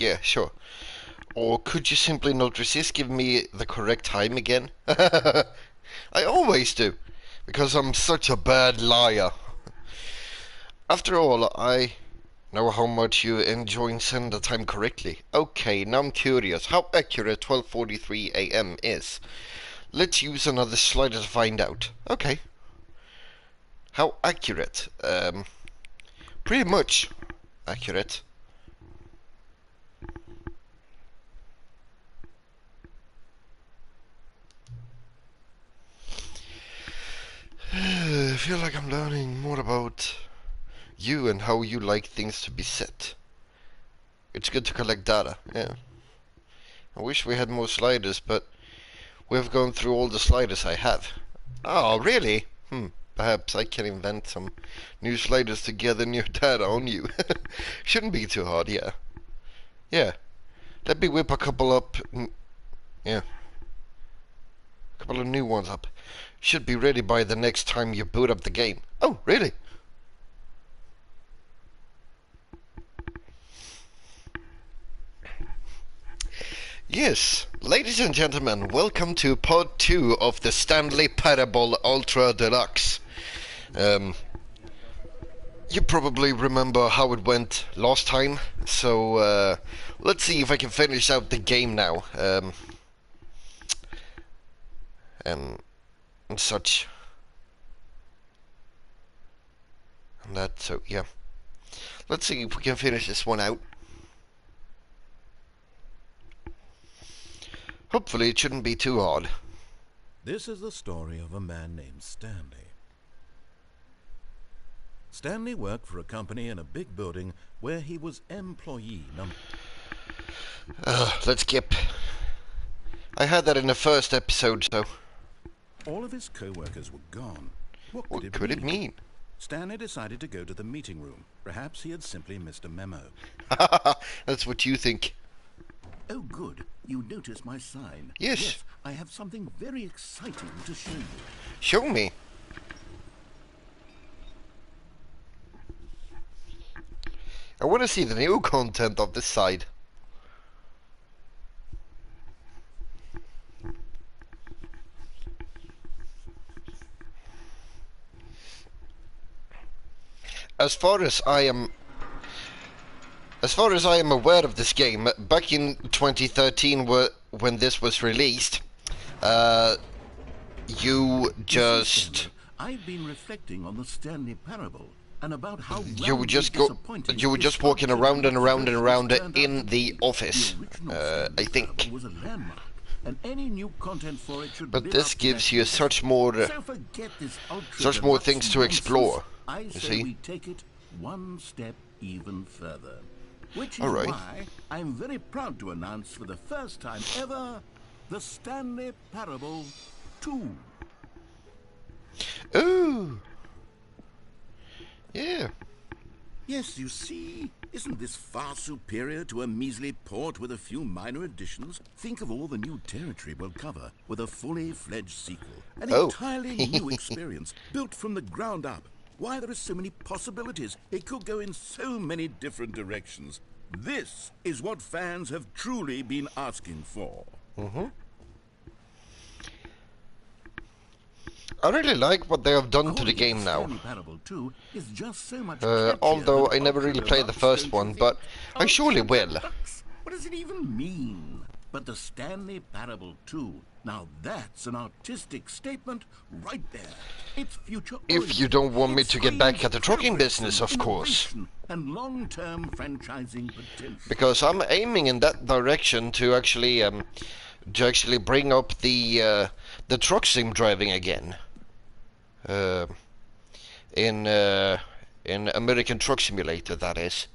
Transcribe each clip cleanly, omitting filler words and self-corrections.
Yeah, sure. Or could you simply not resist giving me the correct time again? I always do, because I'm such a bad liar. After all, I know how much you enjoy sending the time correctly. Okay, now I'm curious how accurate 12:43 a.m. is. Let's use another slider to find out. Okay. How accurate? Pretty much accurate. I feel like I'm learning more about you and how you like things to be set. It's good to collect data, yeah. I wish we had more sliders, but we've gone through all the sliders I have. Oh, really? Perhaps I can invent some new sliders to gather new data on you. Shouldn't be too hard, yeah. Yeah. Let me whip a couple up. Yeah. A couple of new ones up. Should be ready by the next time you boot up the game. Oh, really? Yes, ladies and gentlemen, welcome to part 2 of the Stanley Parable Ultra Deluxe. You probably remember how it went last time, so let's see if I can finish out the game now. And such. And that, so yeah. Let's see if we can finish this one out. Hopefully it shouldn't be too hard. This is the story of a man named Stanley. Stanley worked for a company in a big building where he was employee number... Let's skip. I had that in the first episode, so... All of his co-workers were gone. What could it mean? Stanley decided to go to the meeting room. Perhaps he had simply missed a memo. That's what you think. Oh, good. You notice my sign. Yes. I have something very exciting to show you. Show me. I want to see the new content of this side. As far as I am aware of this game, back in 2013, when this was released, you just... I've been reflecting on the Stanley Parable and about how you were just walking around and around and around in the office, I think. Was a landmark, and any new content for it should but this gives you such more things to explore. I say we take it one step even further. Which is why I'm very proud to announce for the first time ever the Stanley Parable 2. Ooh. Yeah. Yes, you see, isn't this far superior to a measly port with a few minor additions? Think of all the new territory we'll cover with a fully fledged sequel. An entirely new experience, built from the ground up. Why, there are so many possibilities. It could go in so many different directions. This is what fans have truly been asking for. I really like what they have done to the game now. Although I never really played the first one, but I surely will. What does it even mean? But the Stanley Parable 2, now that's an artistic statement right there. It's future. If you don't want me to get back at the trucking business, of course. And long-term franchising potential. Because I'm aiming in that direction to actually bring up the truck sim driving again. In American Truck Simulator, that is.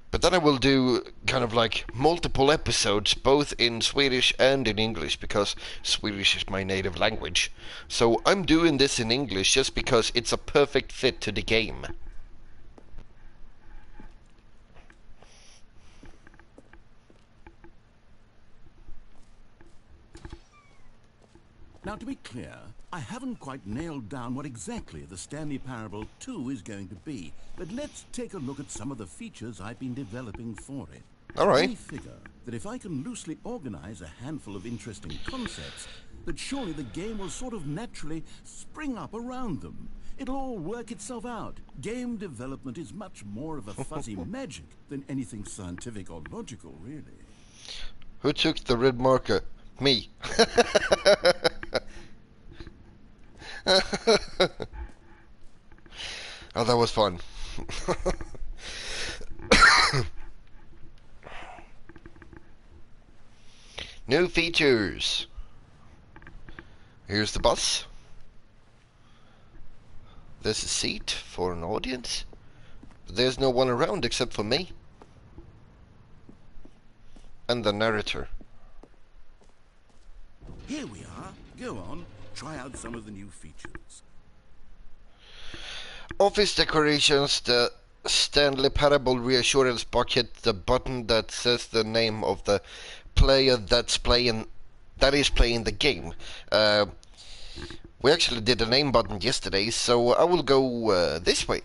But then I will do kind of like multiple episodes, both in Swedish and in English, because Swedish is my native language. So I'm doing this in English just because it's a perfect fit to the game. Now, to be clear, I haven't quite nailed down what exactly the Stanley Parable 2 is going to be, but let's take a look at some of the features I've been developing for it. Alright. I figure that if I can loosely organize a handful of interesting concepts, that surely the game will sort of naturally spring up around them. It'll all work itself out. Game development is much more of a fuzzy magic than anything scientific or logical, really. Who took the red marker? Me. Oh, that was fun. New features. Here's the bus. There's a seat for an audience. But there's no one around except for me. And the narrator. Here we are. Go on. Try out some of the new features. Office decorations, the Stanley Parable reassurance bucket, the button that says the name of the player that is playing the game. We actually did a name button yesterday, so I will go this way.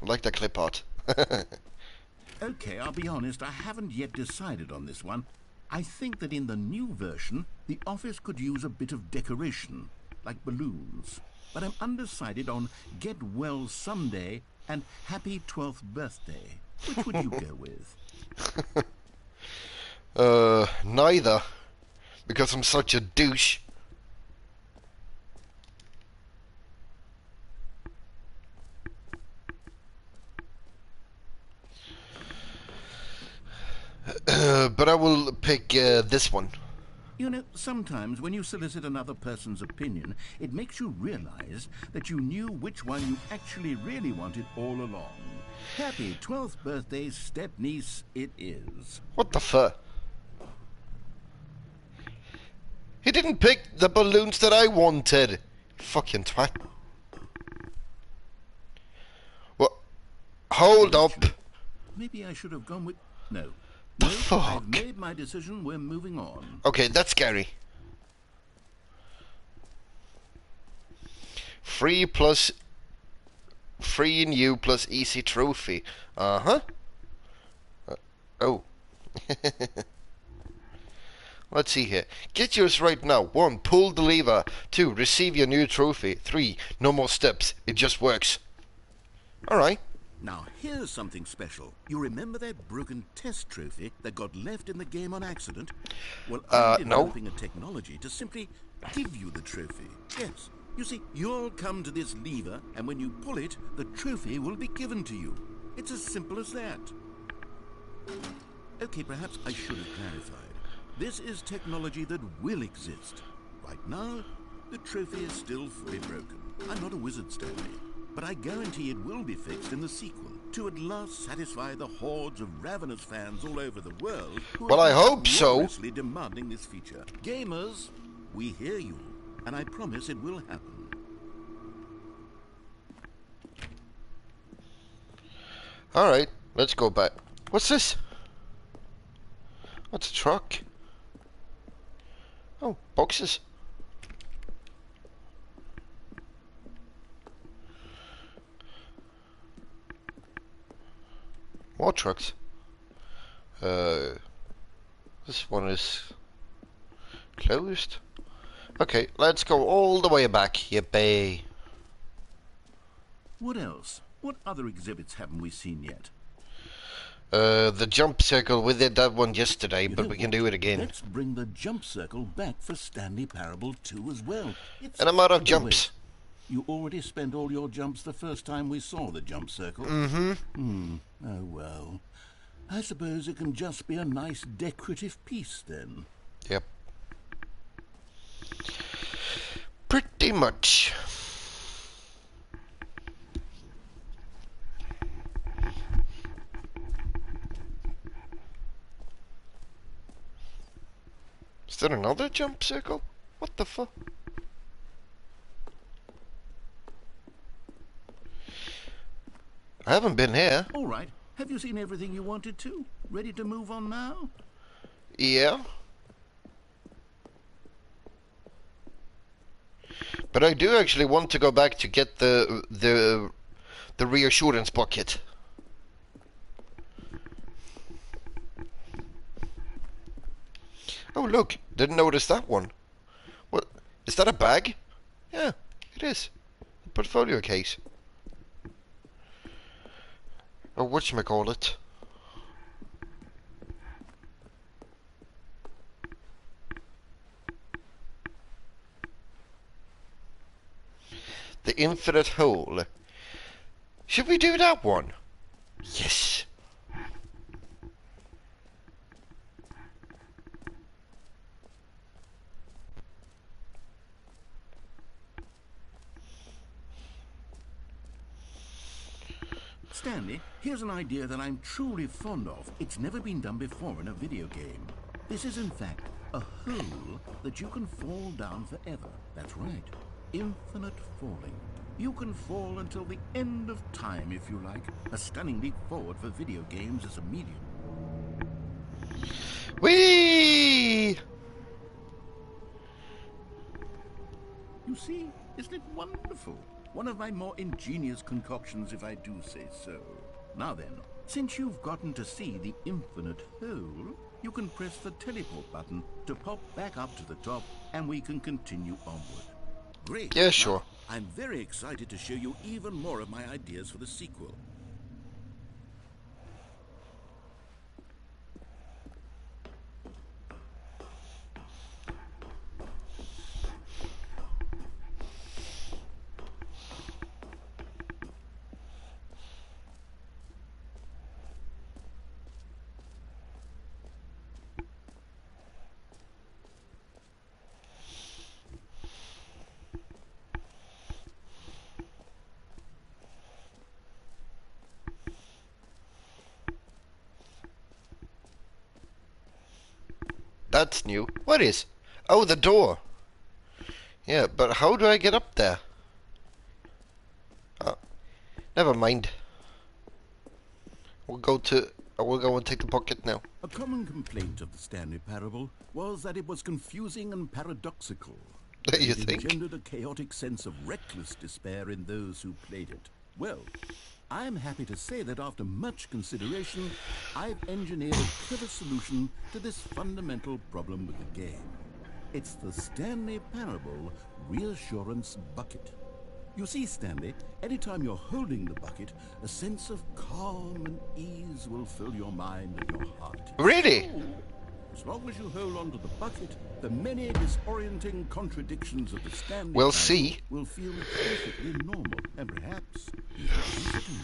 I like that clip art. Okay, I'll be honest, I haven't yet decided on this one. I think that in the new version, the office could use a bit of decoration, like balloons. But I'm undecided on Get Well Someday and Happy 12th Birthday. Which would you go with? Neither. Because I'm such a douche. But I will pick this one. You know, sometimes when you solicit another person's opinion, it makes you realize that you knew which one you actually really wanted all along. Happy 12th birthday, step-niece, it is. What the fuck? He didn't pick the balloons that I wanted. Fucking twat. What? Hold up. Maybe I should have gone with... No. The No, fuck? I've made my decision. We're moving on. Okay, that's scary. Free new plus easy trophy. Uh-huh. Oh. Let's see here. Get yours right now. 1. Pull the lever. 2. Receive your new trophy. 3. No more steps. It just works. Alright. Now, here's something special. You remember that broken test trophy that got left in the game on accident? Well, I'm developing a technology to simply give you the trophy. Yes. You see, you'll come to this lever, and when you pull it, the trophy will be given to you. It's as simple as that. Okay, perhaps I should have clarified. This is technology that will exist. Right now, the trophy is still fully broken. I'm not a wizard, Stanley. But I guarantee it will be fixed in the sequel to at last satisfy the hordes of ravenous fans all over the world who Well, I hope so. gloriously demanding this feature. Gamers, we hear you, and I promise it will happen. Alright, let's go back. What's this? What's a truck? Oh, boxes. More trucks. This one is closed. Okay, let's go all the way back. Yippee. What else? What other exhibits haven't we seen yet? The jump circle, we did that one yesterday, You but know we can what? do it again. Let's bring the jump circle back for Stanley Parable 2 as well. And I'm out of Oh, jumps. wait. You already spent all your jumps the first time we saw the jump circle. Oh, well. I suppose it can just be a nice decorative piece, then. Yep. Pretty much. Is there another jump circle? What the fuck? I haven't been here. All right. Have you seen everything you wanted to? Ready to move on now? Yeah. But I do actually want to go back to get the reassurance bucket. Oh look, didn't notice that one. What? Is that a bag? Yeah, it is. A portfolio case. Or whatchamacallit. The infinite hole. Should we do that one? Yes. Stanley, here's an idea that I'm truly fond of. It's never been done before in a video game. This is, in fact, a hole that you can fall down forever. That's right. Infinite falling. You can fall until the end of time, if you like. A stunning leap forward for video games as a medium. Whee! You see, isn't it wonderful? One of my more ingenious concoctions, if I do say so. Now then, since you've gotten to see the infinite hole, you can press the teleport button to pop back up to the top, and we can continue onward. Great. Yeah, sure. Now, I'm very excited to show you even more of my ideas for the sequel. That's new. What is? Oh, the door. Yeah, but how do I get up there? Oh, never mind. I will go and take the bucket now. A common complaint of the Stanley Parable was that it was confusing and paradoxical. You It think? engendered a chaotic sense of reckless despair in those who played it. Well, I'm happy to say that after much consideration, I've engineered a clever solution to this fundamental problem with the game. It's the Stanley Parable Reassurance Bucket. You see, Stanley, anytime you're holding the bucket, a sense of calm and ease will fill your mind and your heart. Really? So, as long as you hold on to the bucket, the many disorienting contradictions of the Stanley We'll Parable see. will feel perfectly normal and perhaps even comforting.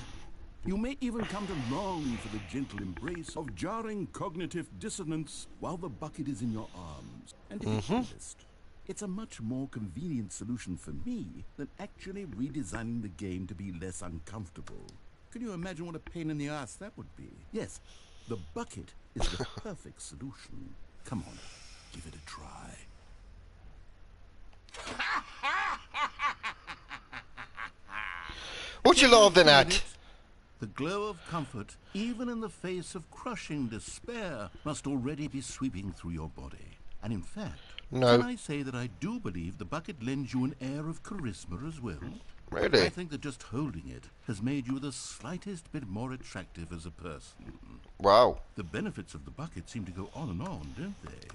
You may even come to long for the gentle embrace of jarring cognitive dissonance while the bucket is in your arms. And to be honest, it's a much more convenient solution for me than actually redesigning the game to be less uncomfortable. Can you imagine what a pain in the ass that would be? Yes, the bucket is the perfect solution. Come on, give it a try. What you laughing at? The glow of comfort, even in the face of crushing despair, must already be sweeping through your body. And in fact, No. can I say that I do believe the bucket lends you an air of charisma as well? Really? I think that just holding it has made you the slightest bit more attractive as a person. Wow. The benefits of the bucket seem to go on and on, don't they?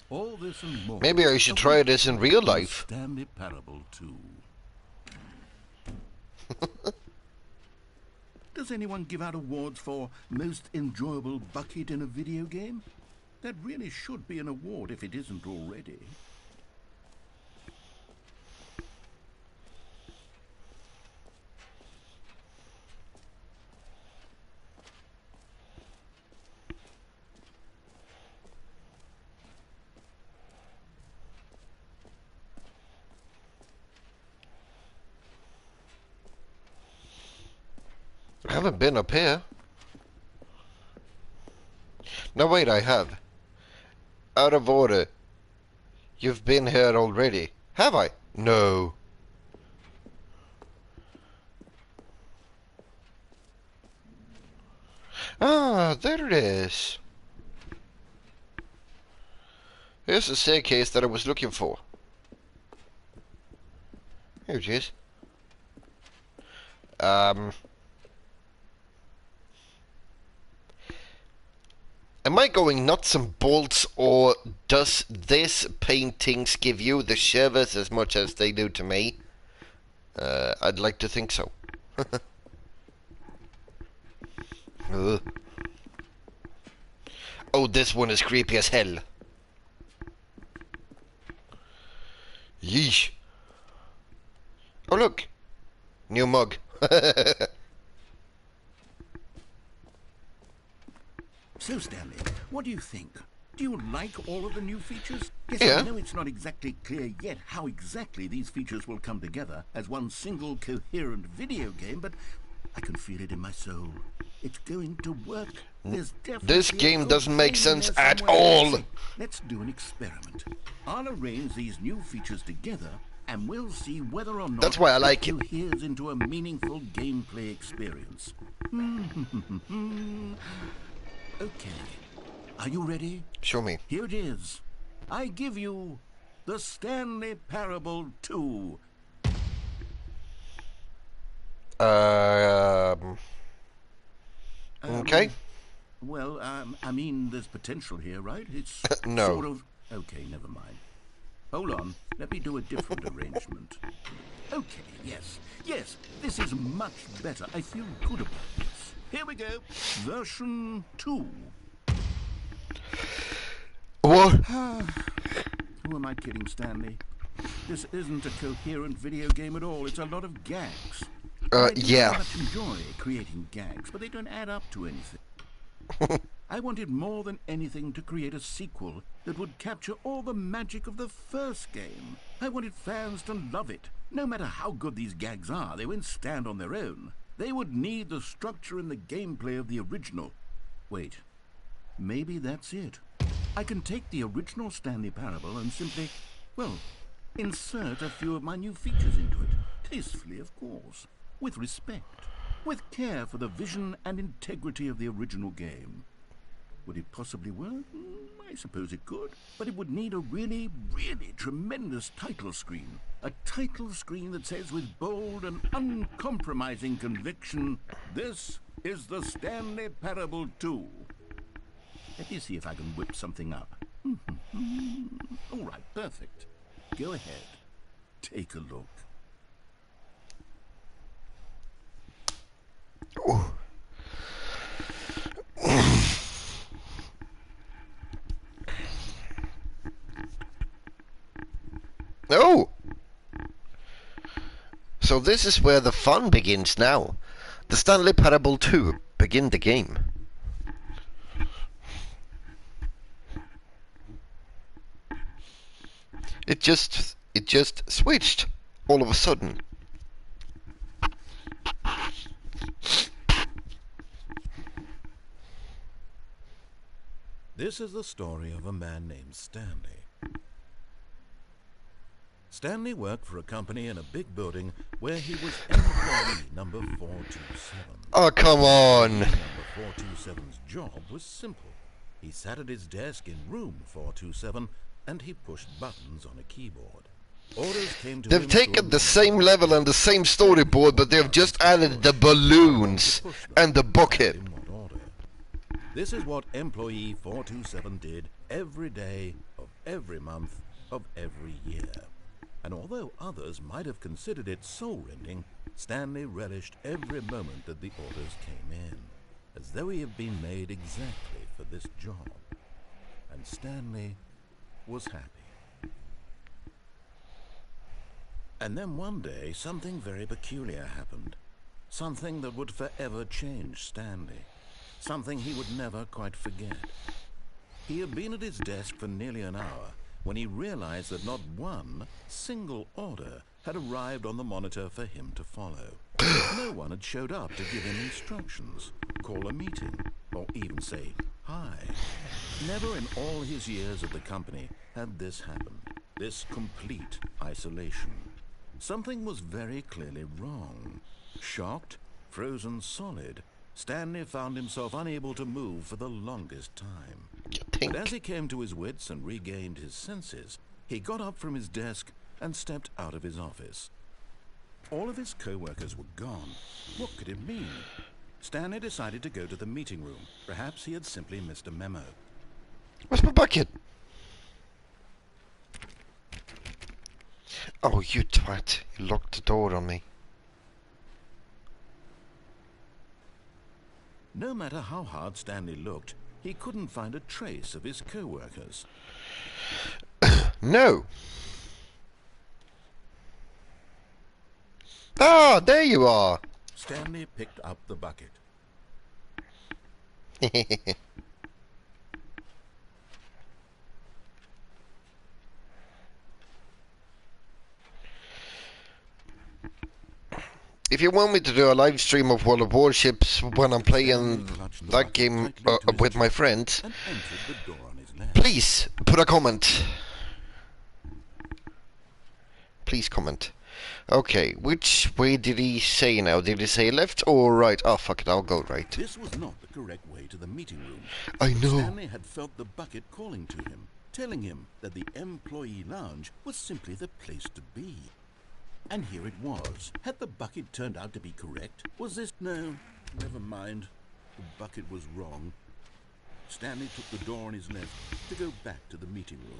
All this and more. Maybe I should try this in real life. Stanley Parable 2. Does anyone give out awards for most enjoyable bucket in a video game? That really should be an award if it isn't already. I haven't been up here. No, wait, I have. Out of order. You've been here already. Have I? No. Ah, there it is. Where's the staircase that I was looking for? Here it is. Am I going nuts and bolts, or does this paintings give you the shivers as much as they do to me? I'd like to think so. Oh, this one is creepy as hell. Yeesh. Oh, look. New mug. So, Stanley, what do you think? Do you like all of the new features? Yes, yeah. I know it's not exactly clear yet how exactly these features will come together as one single coherent video game, but I can feel it in my soul. It's going to work. There's definitely this game doesn't make sense at all. Let's do an experiment. I'll arrange these new features together, and we'll see whether or not that's why I like it coheres into a meaningful gameplay experience. Okay. Are you ready? Show me. Here it is. I give you the Stanley Parable 2. Okay. Well, I mean, there's potential here, right? It's no. Sort of... Okay, never mind. Hold on. Let me do a different arrangement. Okay, yes. Yes, this is much better. I feel good about this. Here we go. Version 2. What? Who am I kidding, Stanley? This isn't a coherent video game at all. It's a lot of gags. Yeah. I very much enjoy creating gags, but they don't add up to anything. I wanted more than anything to create a sequel that would capture all the magic of the first game. I wanted fans to love it. No matter how good these gags are, they won't stand on their own. They would need the structure and the gameplay of the original. Wait, maybe that's it. I can take the original Stanley Parable and simply, well, insert a few of my new features into it. Tastefully, of course. With respect. With care for the vision and integrity of the original game. Would it possibly work? I suppose it could. But it would need a really, really tremendous title screen. A title screen that says with bold and uncompromising conviction, "This is the Stanley Parable 2. Let me see if I can whip something up. All right, perfect. Go ahead. Take a look. Oh. Oh! So this is where the fun begins now. The Stanley Parable 2. Begin the game. It just switched all of a sudden. This is the story of a man named Stanley. Stanley worked for a company in a big building where he was employee number 427. Oh, come on! Number 427's job was simple. He sat at his desk in room 427 and he pushed buttons on a keyboard. Orders came to him. They've taken the same level and the same storyboard, but they've just added the balloons and the bucket. In what order. This is what employee 427 did every day of every month of every year. And although others might have considered it soul-rending, Stanley relished every moment that the orders came in, as though he had been made exactly for this job. And Stanley was happy. And then one day, something very peculiar happened. Something that would forever change Stanley. Something he would never quite forget. He had been at his desk for nearly an hour when he realized that not one single order had arrived on the monitor for him to follow. No one had showed up to give him instructions, call a meeting, or even say hi. Never in all his years at the company had this happened, this complete isolation. Something was very clearly wrong. Shocked, frozen solid, Stanley found himself unable to move for the longest time. But as he came to his wits and regained his senses, he got up from his desk and stepped out of his office. All of his co-workers were gone. What could it mean? Stanley decided to go to the meeting room. Perhaps he had simply missed a memo. Where's my bucket? Oh, you twat. You locked the door on me. No matter how hard Stanley looked, he couldn't find a trace of his co-workers. No! Ah, there you are! Stanley picked up the bucket. If you want me to do a live stream of World of Warships when I'm playing that game with my friends, please put a comment. Please comment. Okay, which way did he say now? Did he say left or right? Oh, fuck it, I'll go right. This was not the correct way to the meeting room. I know. Stanley had felt the bucket calling to him, telling him that the employee lounge was simply the place to be. And here it was. Had the bucket turned out to be correct? Was this... No, never mind. The bucket was wrong. Stanley took the door on his left to go back to the meeting room.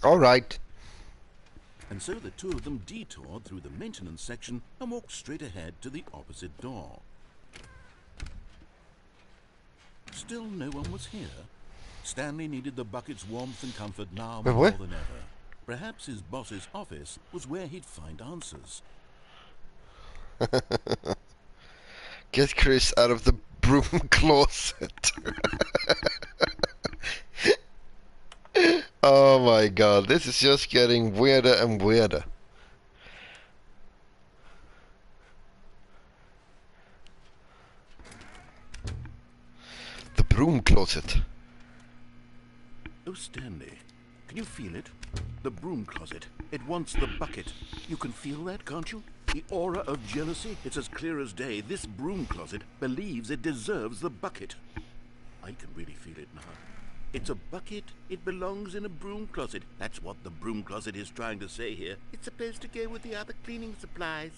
All right. And so the two of them detoured through the maintenance section and walked straight ahead to the opposite door. Still no one was here. Stanley needed the bucket's warmth and comfort now more than ever. Perhaps his boss's office was where he'd find answers. Get Chris out of the broom closet. Oh my god, this is just getting weirder and weirder. The broom closet. Oh, Stanley, can you feel it? The broom closet. It wants the bucket. You can feel that, can't you? The aura of jealousy, it's as clear as day. This broom closet believes it deserves the bucket. I can really feel it now. It's a bucket. It belongs in a broom closet. That's what the broom closet is trying to say here. It's supposed to go with the other cleaning supplies.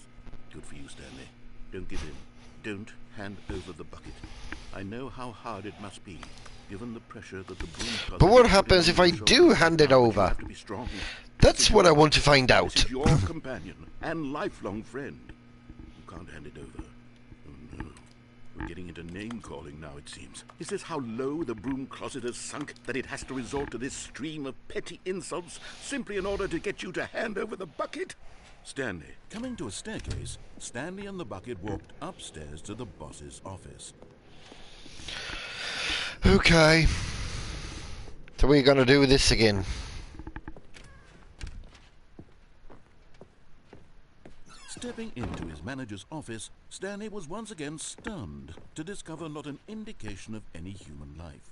Good for you, Stanley. Don't give in. Don't hand over the bucket. I know how hard it must be, given the pressure that the broom closet... But what happens if I do hand it over? That's what I want to find out. This is your companion and lifelong friend. You can't hand it over. Oh no. We're getting into name-calling now, it seems. Is this how low the broom closet has sunk, that it has to resort to this stream of petty insults simply in order to get you to hand over the bucket? Stanley. Coming to a staircase, Stanley and the bucket walked upstairs to the boss's office. Okay. So we're gonna do this again. Stepping into his manager's office, Stanley was once again stunned to discover not an indication of any human life.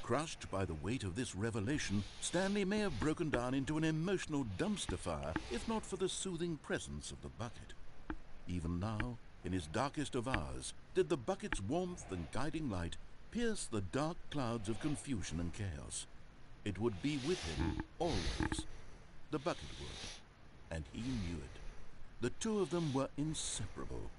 Crushed by the weight of this revelation, Stanley may have broken down into an emotional dumpster fire if not for the soothing presence of the bucket. Even now, in his darkest of hours, did the bucket's warmth and guiding light pierce the dark clouds of confusion and chaos. It would be with him always. The bucket would, and he knew it. The two of them were inseparable.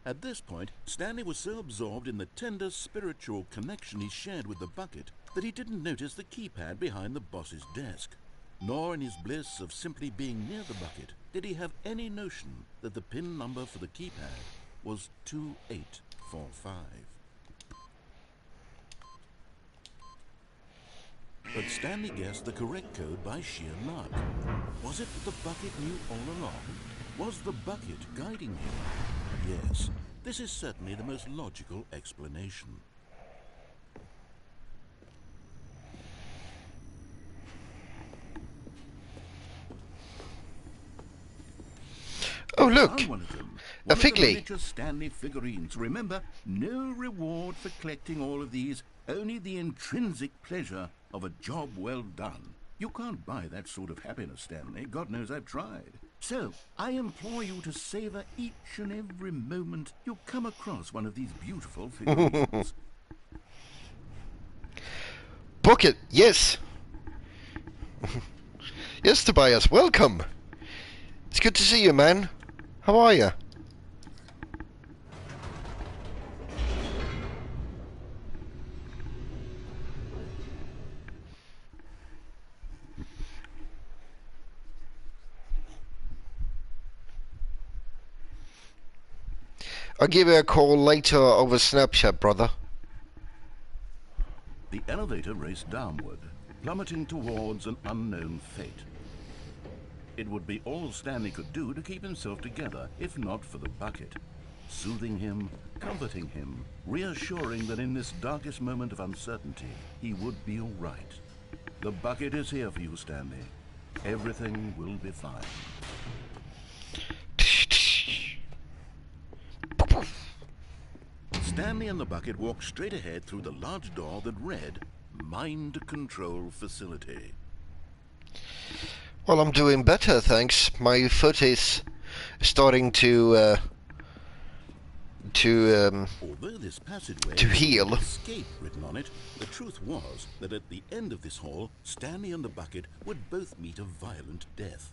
At this point, Stanley was so absorbed in the tender spiritual connection he shared with the bucket that he didn't notice the keypad behind the boss's desk. Nor in his bliss of simply being near the bucket did he have any notion that the PIN number for the keypad was 2845. But Stanley guessed the correct code by sheer luck. Was it that the bucket knew all along? Was the bucket guiding him? Yes, this is certainly the most logical explanation. Oh look, a Figley. Miniature Stanley figurines. Remember, no reward for collecting all of these, only the intrinsic pleasure of a job well done. You can't buy that sort of happiness, Stanley. God knows I've tried. So, I implore you to savor each and every moment you come across one of these beautiful figurines. Bucket, yes. Yes, Tobias, welcome. It's good to see you, man. How are you? I'll give you a call later over Snapchat, brother. The elevator raced downward, plummeting towards an unknown fate. It would be all Stanley could do to keep himself together, if not for the bucket. Soothing him, comforting him, reassuring that in this darkest moment of uncertainty, he would be all right. The bucket is here for you, Stanley. Everything will be fine. Stanley and the bucket walked straight ahead through the large door that read, Mind Control Facility. Well, I'm doing better, thanks. My foot is starting to Although this passageway to heal. had escape written on it, the truth was that at the end of this hall, Stanley and the bucket would both meet a violent death.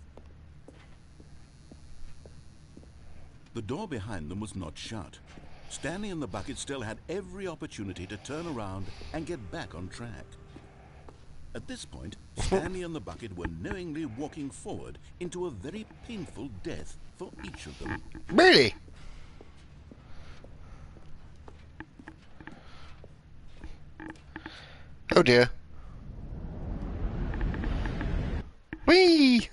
The door behind them was not shut. Stanley and the bucket still had every opportunity to turn around and get back on track. At this point, Stanley and the bucket were knowingly walking forward into a very painful death for each of them. Really? Oh dear. Whee!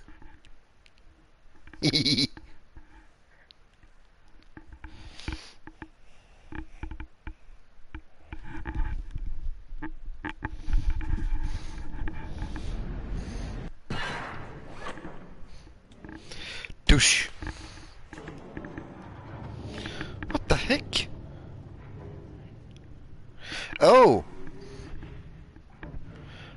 Douche. What the heck? Oh!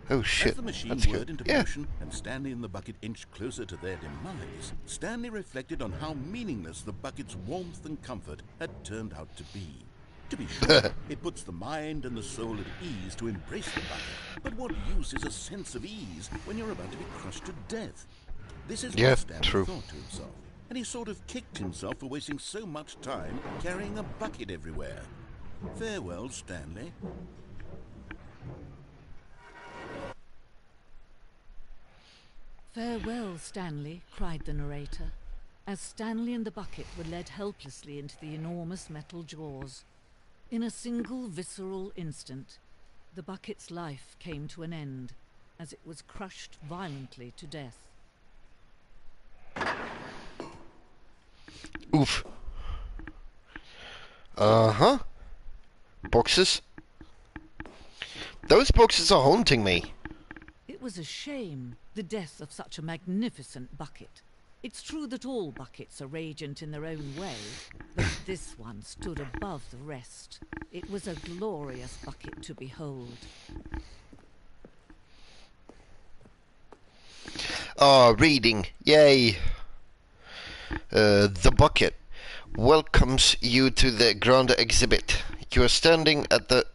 Oh shit. As the machine That's whirred good. into Yeah. motion and Stanley and the bucket inched closer to their demise, Stanley reflected on how meaningless the bucket's warmth and comfort had turned out to be. To be sure, it puts the mind and the soul at ease to embrace the bucket, but what use is a sense of ease when you're about to be crushed to death? This is Yeah, what Stanley true. thought to himself, and he sort of kicked himself for wasting so much time carrying a bucket everywhere. Farewell, Stanley. Farewell, Stanley, cried the narrator, as Stanley and the bucket were led helplessly into the enormous metal jaws. In a single visceral instant, the bucket's life came to an end, as it was crushed violently to death. Oof. Uh-huh. Boxes? Those boxes are haunting me. It was a shame, the death of such a magnificent bucket. It's true that all buckets are radiant in their own way, but this one stood above the rest. It was a glorious bucket to behold. Ah, reading. Yay. The bucket welcomes you to the grand exhibit. You are standing at the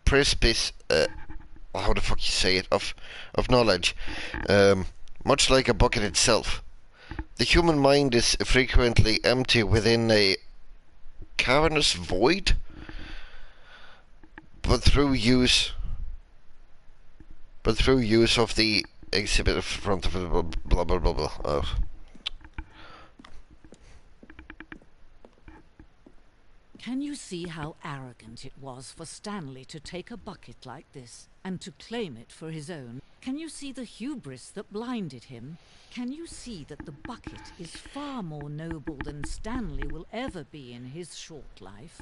precipice, how the fuck you say it, of knowledge, much like a bucket itself. The human mind is frequently empty within a cavernous void, but through use of the exhibit front of it, blah blah blah blah. Can you see how arrogant it was for Stanley to take a bucket like this and to claim it for his own? Can you see the hubris that blinded him? Can you see that the bucket is far more noble than Stanley will ever be in his short life?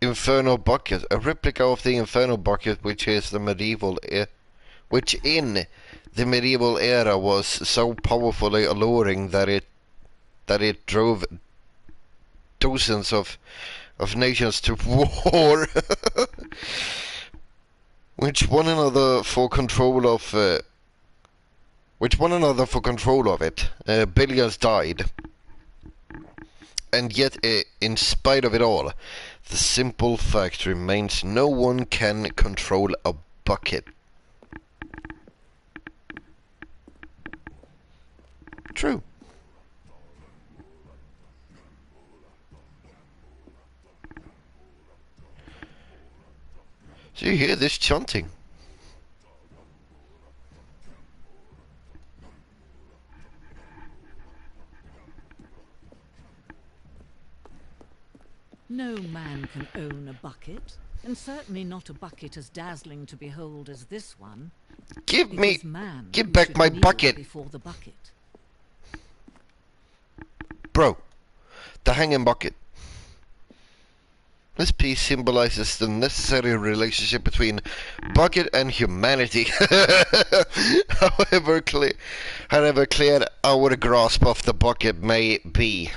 Infernal bucket, a replica of the infernal bucket, which in the medieval era was so powerfully alluring that it drove dozens of nations to war. which one another for control of it. Billy has died, and yet, in spite of it all, the simple fact remains: no one can control a bucket. True. So you hear this chanting? No man can own a bucket, and certainly not a bucket as dazzling to behold as this one. Give It back my bucket, before the bucket. bro. The hanging bucket. This piece symbolizes the necessary relationship between bucket and humanity. however clear our grasp of the bucket may be.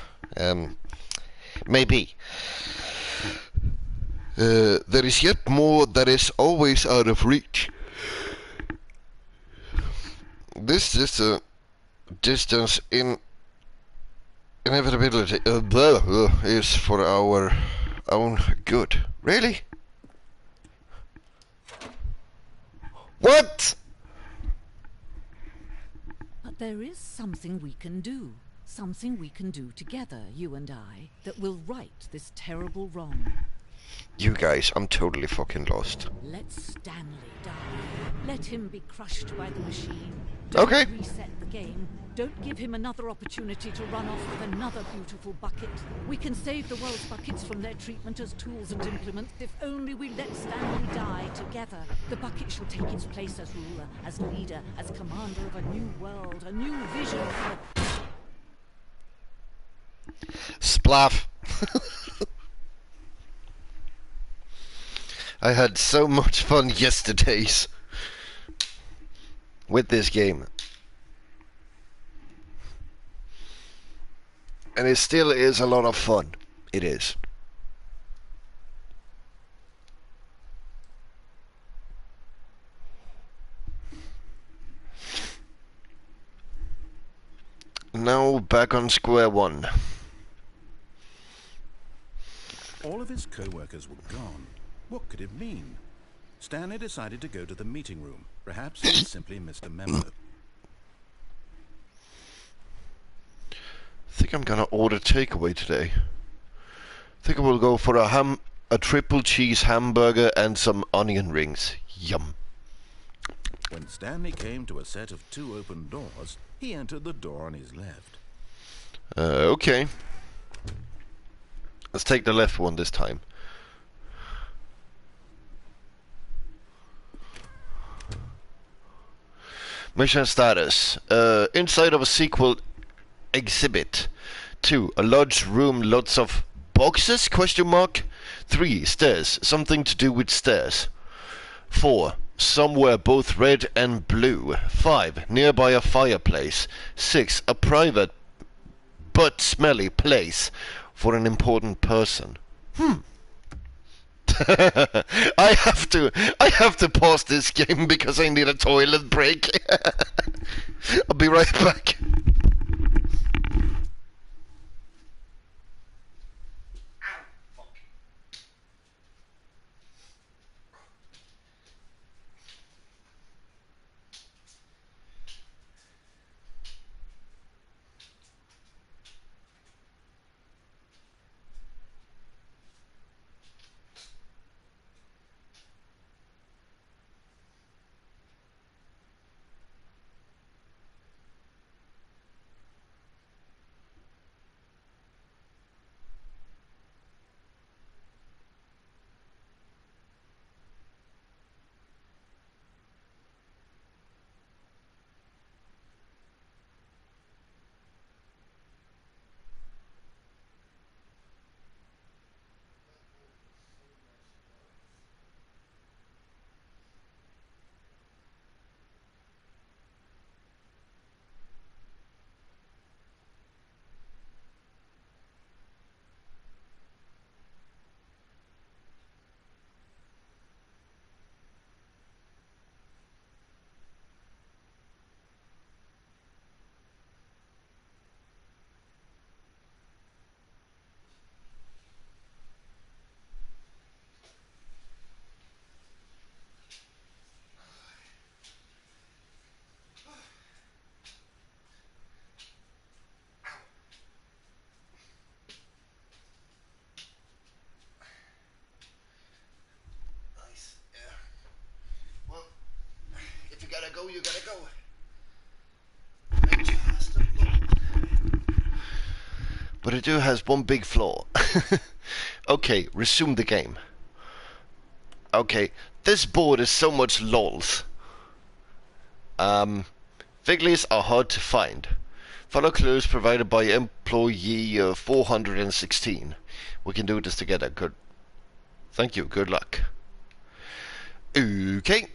There is yet more that is always out of reach. This is a distance in inevitability is for our own good. Really? What? But there is something we can do. Something we can do together, you and I, that will right this terrible wrong. You guys, I'm totally fucking lost. Let Stanley die. Let him be crushed by the machine. Don't Okay. reset the game. Don't give him another opportunity to run off with another beautiful bucket. We can save the world's buckets from their treatment as tools and implements if only we let Stanley die together. The bucket shall take its place as ruler, as leader, as commander of a new world, a new vision for... Splaff. I had so much fun yesterdays with this game. And it still is a lot of fun. It is. Now back on square one. All of his co-workers were gone. What could it mean? Stanley decided to go to the meeting room. Perhaps he simply missed a memo. I think I'm gonna order takeaway today. I think I will go for a triple cheese hamburger and some onion rings. Yum. When Stanley came to a set of 2 open doors, he entered the door on his left. Okay. Let's take the left one this time. Mission status. Inside of a sequel exhibit. 2. A large room, lots of boxes? Question mark. 3. Stairs. Something to do with stairs. 4. Somewhere both red and blue. 5. Nearby a fireplace. 6. A private but smelly place for an important person. I have to pause this game because I need a toilet break. I'll be right back. but it do has one big flaw. Okay, resume the game. Okay, this board is so much lols. Figglies are hard to find. Follow clues provided by employee 416. We can do this together. Good. Thank you. Good luck. Okay.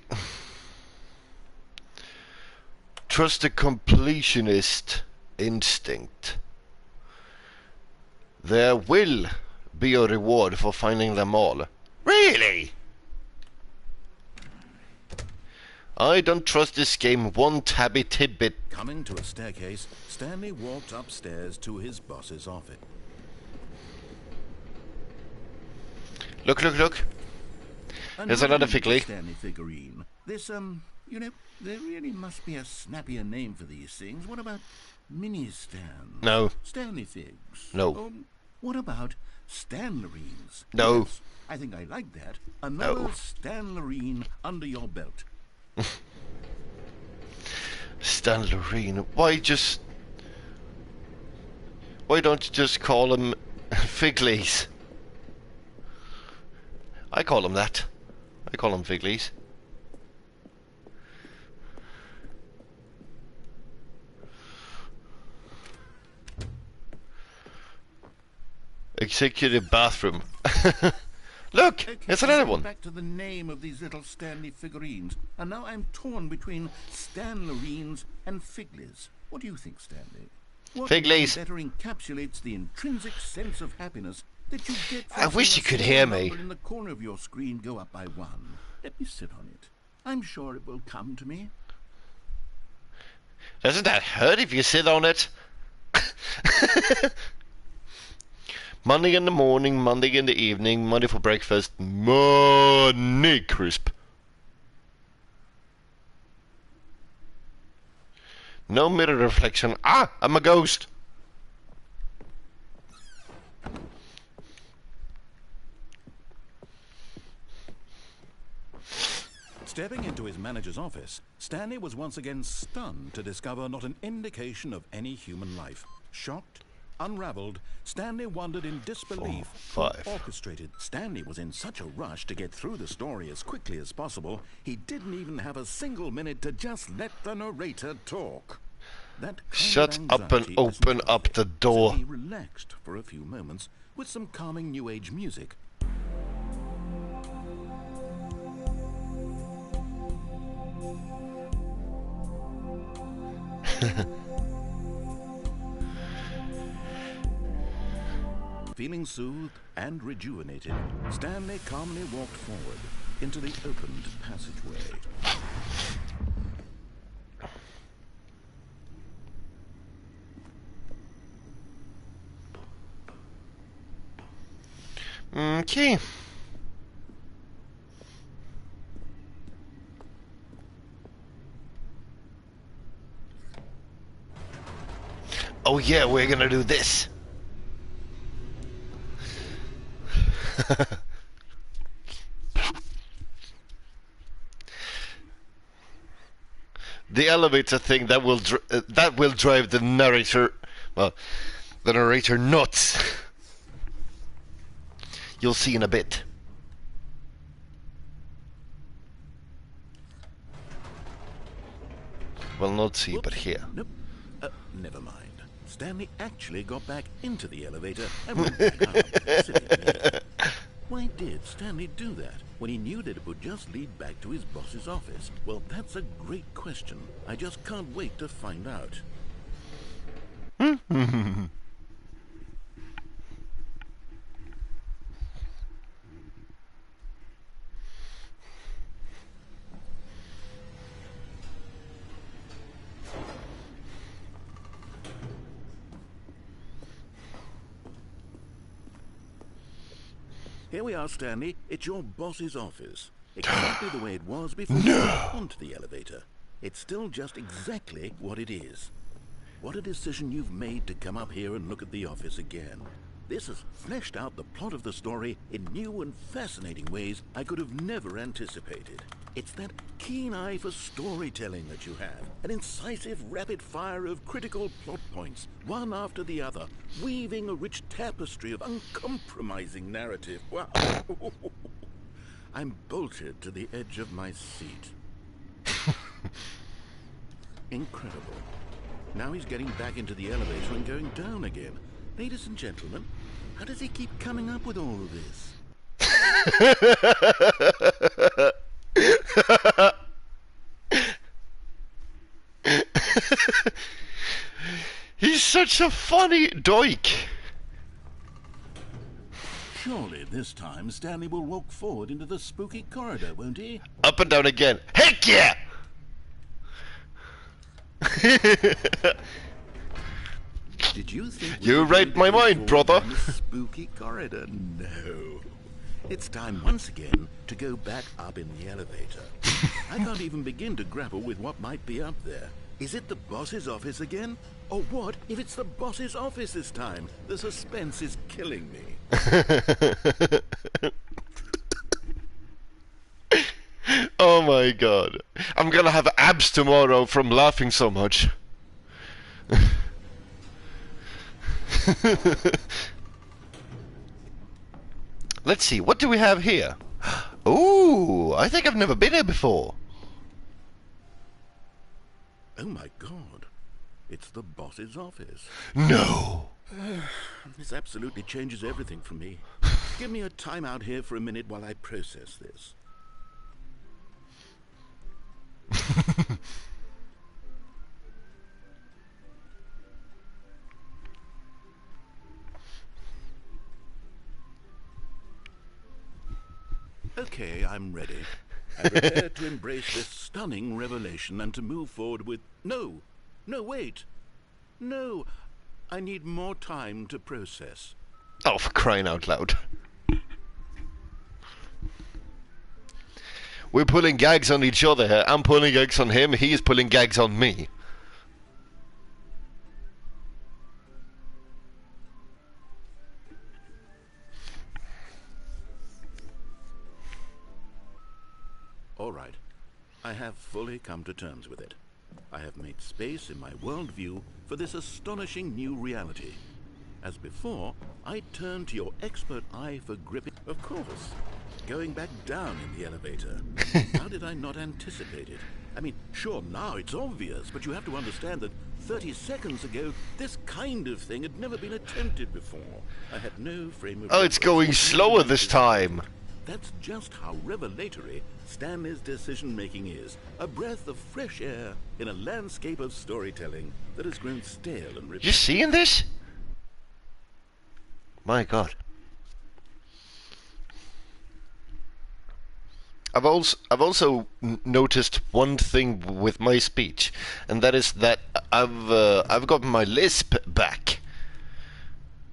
Trust the completionist instinct. There will be a reward for finding them all. Really? I don't trust this game one tabby tidbit. Coming to a staircase, Stanley walked upstairs to his boss's office. Look, look, look. There's another Figley. Stanley figurine. This, you know, there really must be a snappier name for these things. What about mini stands? No. Stanley figs? No. What about Stanlerines? No. Yes, I think I like that. Another No. Stanlerine under your belt. Stanley, why don't you just call them Figlies? I call them that. I call them Figlies. Executive bathroom. Look, Okay, it's another going one. Back to the name of these little Stanley figurines, and now I'm torn between Stanlerines and Figlies. What do you think, Stanley? What Figlies. better encapsulates the intrinsic sense of happiness that you get from I wish seeing you could a hear small me. number in the corner of your screen go up by 1? Let me sit on it. I'm sure it will come to me. Doesn't that hurt if you sit on it? Monday in the morning, Monday in the evening, Monday for breakfast, money crisp. No mirror reflection. Ah, I'm a ghost. Stepping into his manager's office, Stanley was once again stunned to discover not an indication of any human life. Shocked, unraveled, Stanley wondered in disbelief 4, 5. who orchestrated. Stanley was in such a rush to get through the story as quickly as possible, he didn't even have a single minute to just let the narrator talk. That kind Shut of up and anxiety open doesn't up help the him, door. So he relaxed for a few moments with some calming New Age music. Feeling soothed and rejuvenated, Stanley calmly walked forward into the opened passageway. Okay. Oh yeah, we're gonna do this. The elevator thing that will drive the narrator, well, the narrator nuts. You'll see in a bit. Well, not see, but Whoops. hear. Nope. Never mind. Stanley actually got back into the elevator and went back out, sitting there. Why did Stanley do that when he knew that it would just lead back to his boss's office? Well, that's a great question. I just can't wait to find out. Here we are, Stanley. It's your boss's office. Exactly the way it was before you got onto the elevator. It's still just exactly what it is. What a decision you've made to come up here and look at the office again. This has fleshed out the plot of the story in new and fascinating ways I could have never anticipated. It's that keen eye for storytelling that you have, an incisive rapid fire of critical plot points, one after the other, weaving a rich tapestry of uncompromising narrative. Wow. I'm bolted to the edge of my seat. Incredible. Now he's getting back into the elevator and going down again. Ladies and gentlemen, how does he keep coming up with all of this? He's such a funny doink. Surely this time Stanley will walk forward into the spooky corridor, won't he? Up and down again. Heck yeah! Did you think you read my mind, brother? Spooky corridor? No. It's time once again to go back up in the elevator. I can't even begin to grapple with what might be up there. Is it the boss's office again? Or what if it's the boss's office this time? The suspense is killing me. Oh my god. I'm gonna have abs tomorrow from laughing so much. Let's see, what do we have here? Ooh, I think I've never been here before. Oh my god. It's the boss's office. No. This absolutely changes everything for me. Give me a time out here for a minute while I process this. Okay, I'm ready. I'm prepared to embrace this stunning revelation and to move forward with... No, wait. No, I need more time to process. Oh, for crying out loud. We're pulling gags on each other here. I'm pulling gags on him, he's pulling gags on me. All right. I have fully come to terms with it. I have made space in my worldview for this astonishing new reality. As before, I turn to your expert eye for gripping... Of course. Going back down in the elevator. How did I not anticipate it? I mean, sure, now it's obvious, but you have to understand that 30 seconds ago, this kind of thing had never been attempted before. I had no frame of... Oh, it's going slower this time. That's just how revelatory Stanley's decision-making is. A breath of fresh air in a landscape of storytelling that has grown stale and repetitive. You seeing this? My god. I've also noticed one thing with my speech, and that is that I've got my lisp back.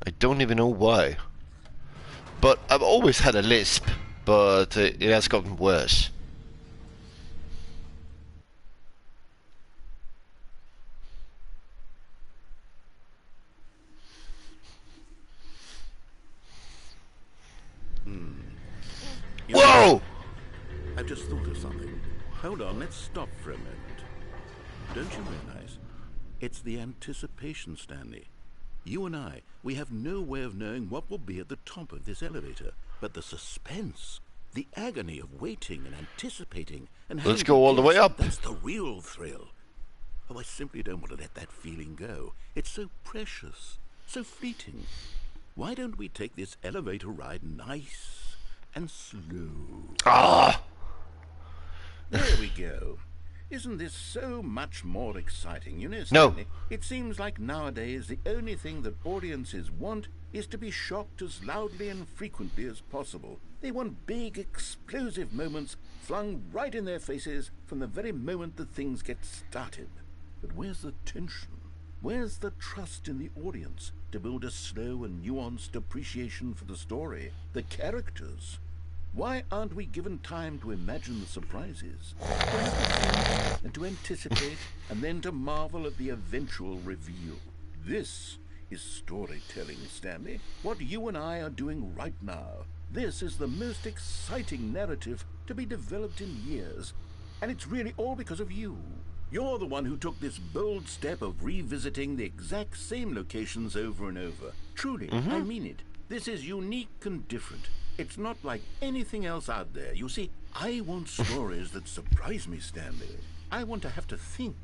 I don't even know why. But I've always had a lisp, but it has gotten worse. Whoa! I've just thought of something. Hold on, let's stop for a moment. Don't you realize? It's the anticipation, Stanley. You and I, we have no way of knowing what will be at the top of this elevator. But the suspense, the agony of waiting and anticipating and let's go all the way up. That's the real thrill. Oh, I simply don't want to let that feeling go. It's so precious, so fleeting. Why don't we take this elevator ride nice and slow? Ah! There we go. Isn't this so much more exciting? You know, No. Stanley, it seems like nowadays the only thing that audiences want is to be shocked as loudly and frequently as possible. They want big, explosive moments flung right in their faces from the very moment that things get started. But where's the tension? Where's the trust in the audience to build a slow and nuanced appreciation for the story, the characters? Why aren't we given time to imagine the surprises, to have and to anticipate, and then to marvel at the eventual reveal? This is storytelling, Stanley. What you and I are doing right now. This is the most exciting narrative to be developed in years. And it's really all because of you. You're the one who took this bold step of revisiting the exact same locations over and over. Truly, I mean it. This is unique and different. It's not like anything else out there. You see, I want stories that surprise me, Stanley. I want to have to think.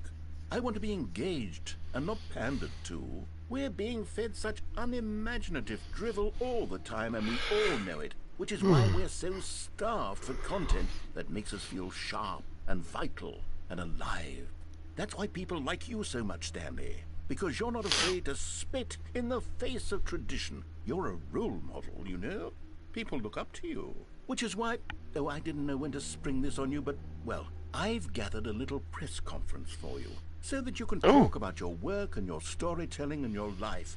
I want to be engaged and not pandered to. We're being fed such unimaginative drivel all the time, and we all know it, which is why we're so starved for content that makes us feel sharp and vital and alive. That's why people like you so much, Stanley, because you're not afraid to spit in the face of tradition. You're a role model, you know? People look up to you, which is why... Oh, I didn't know when to spring this on you, but, well, I've gathered a little press conference for you, so that you can talk about your work and your storytelling and your life.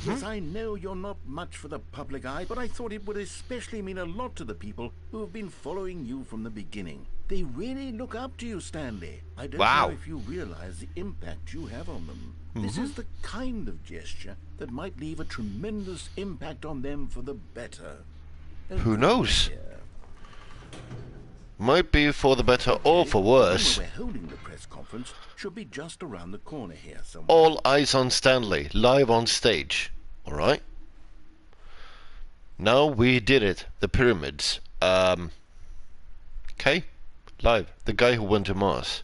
Yes, I know you're not much for the public eye, but I thought it would especially mean a lot to the people who have been following you from the beginning. They really look up to you, Stanley. I don't know if you realize the impact you have on them. This is the kind of gesture that might leave a tremendous impact on them for the better. Who knows? Might be for the better or for worse. We're holding the press conference should be just around the corner here somewhere. All eyes on Stanley, live on stage. Alright? Now we did it. The pyramids. Okay? Live. The guy who went to Mars.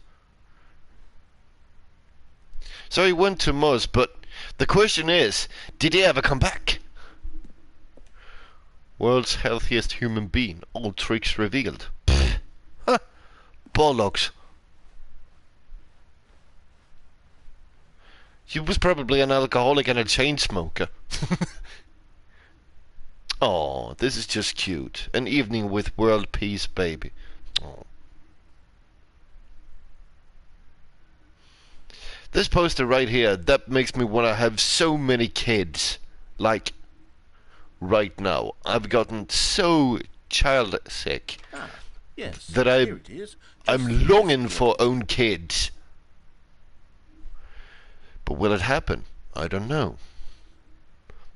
So he went to Mars, but the question is, did he ever come back? World's healthiest human being. All tricks revealed. Huh. Bollocks. He was probably an alcoholic and a chain smoker. Oh, this is just cute. An evening with world peace, baby. Oh. This poster right here, that makes me want to have so many kids. Like, right now. I've gotten so child sick that I'm longing for own kids. But will it happen? I don't know.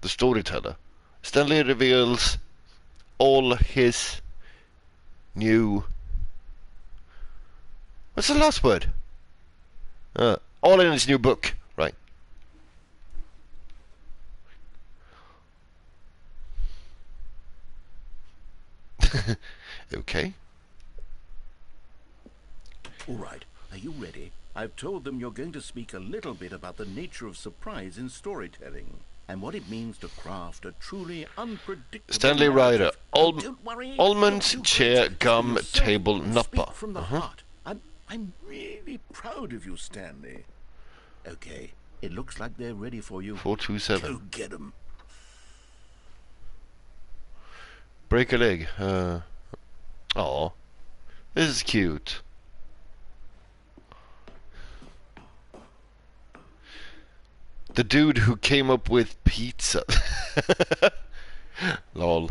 The storyteller. Stanley reveals all his new... What's the last word? All in his new book. Right. Okay. All right. Are you ready? I've told them you're going to speak a little bit about the nature of surprise in storytelling and what it means to craft a truly unpredictable Stanley Ryder. Don't worry. Almonds, chair, gum, table, Speak nuppa. from the heart. I'm really proud of you, Stanley. Okay. It looks like they're ready for you. 427. Go get them. Break a leg. Oh, this is cute. The dude who came up with pizza. Lol.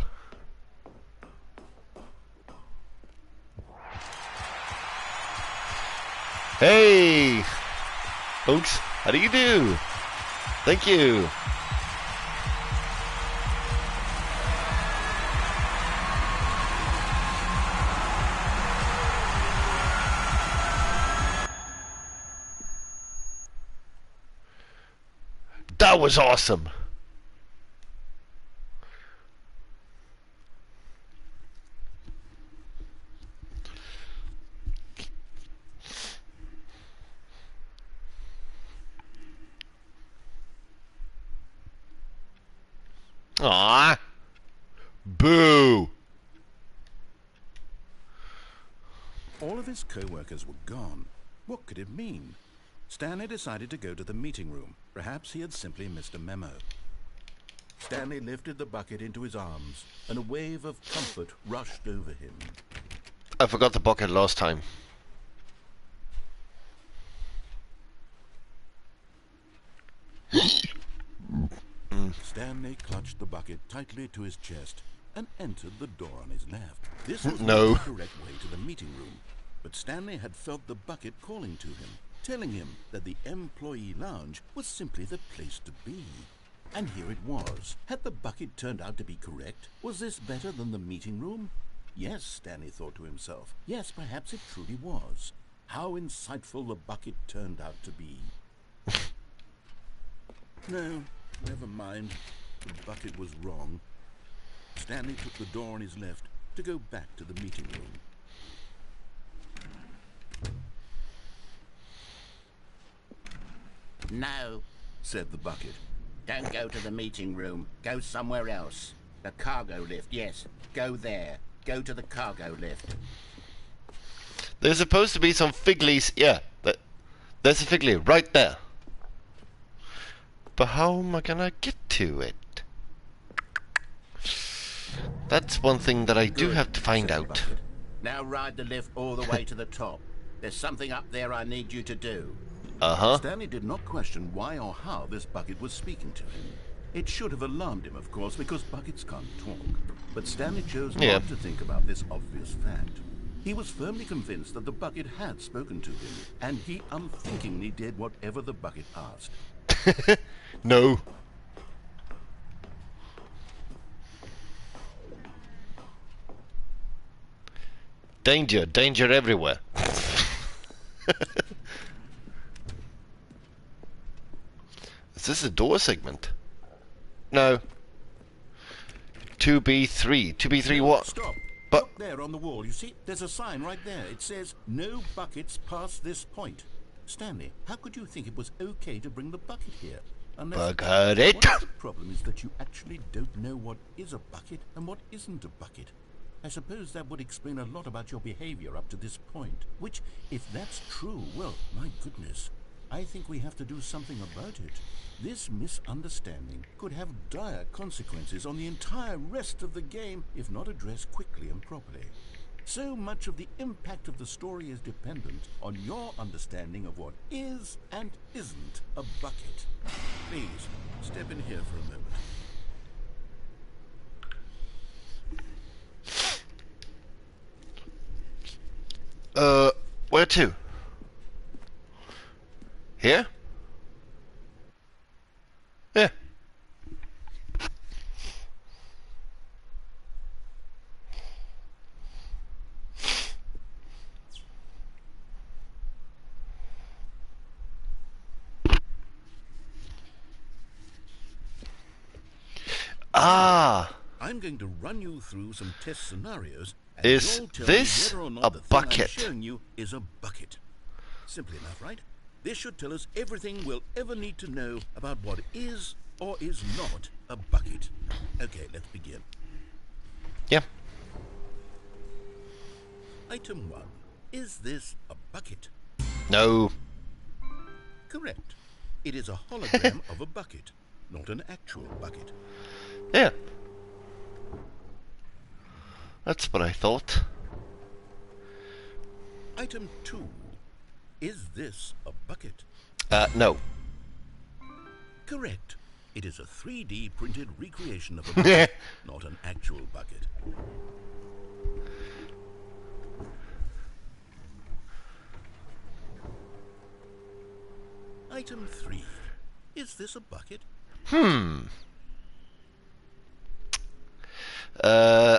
Hey, folks, how do you do? Thank you. That was awesome. Ah, boo. All of his co-workers were gone. What could it mean? Stanley decided to go to the meeting room. Perhaps he had simply missed a memo. Stanley lifted the bucket into his arms, and a wave of comfort rushed over him. I forgot the bucket last time. Stanley clutched the bucket tightly to his chest and entered the door on his left. This was No. the direct way to the meeting room, but Stanley had felt the bucket calling to him, telling him that the employee lounge was simply the place to be. And here it was. Had the bucket turned out to be correct? Was this better than the meeting room? Yes, Stanley thought to himself. Yes, perhaps it truly was. How insightful the bucket turned out to be. No, never mind. The bucket was wrong. Stanley took the door on his left to go back to the meeting room. No, said the bucket. don't go to the meeting room. Go somewhere else. The cargo lift, yes. Go there. Go to the cargo lift. There's supposed to be some fig leaves. Yeah, there's a fig leaf right there. But how am I gonna get to it? That's one thing that I do have to find out. Now ride the lift all the way to the top. There's something up there I need you to do. Uh-huh. Stanley did not question why or how this bucket was speaking to him. It should have alarmed him, of course, because buckets can't talk. But Stanley chose not to think about this obvious fact. He was firmly convinced that the bucket had spoken to him, and he unthinkingly did whatever the bucket asked. No. Danger, danger everywhere. Is this a door segment? No. 2B3. 2B3 what? Stop. But look there on the wall. You see, there's a sign right there. It says, no buckets past this point. Stanley, how could you think it was okay to bring the bucket here? Bucket. One of the problem is that you actually don't know what is a bucket and what isn't a bucket. I suppose that would explain a lot about your behavior up to this point. Which, if that's true, well, my goodness, I think we have to do something about it. This misunderstanding could have dire consequences on the entire rest of the game if not addressed quickly and properly. So much of the impact of the story is dependent on your understanding of what is and isn't a bucket. Please, step in here for a moment. Where to? Here? Yeah. Ah. I'm going to run you through some test scenarios, and Is you'll tell this me whether or not a the thing bucket? I'm showing you is a bucket. Simple enough, right? This should tell us everything we'll ever need to know about what is or is not a bucket. Okay, let's begin. Yeah. Item 1. Is this a bucket? No. Correct. It is a hologram of a bucket, not an actual bucket. Yeah. That's what I thought. Item 2. Is this a bucket? No. Correct. It is a 3D printed recreation of a bucket, not an actual bucket. Item 3. Is this a bucket?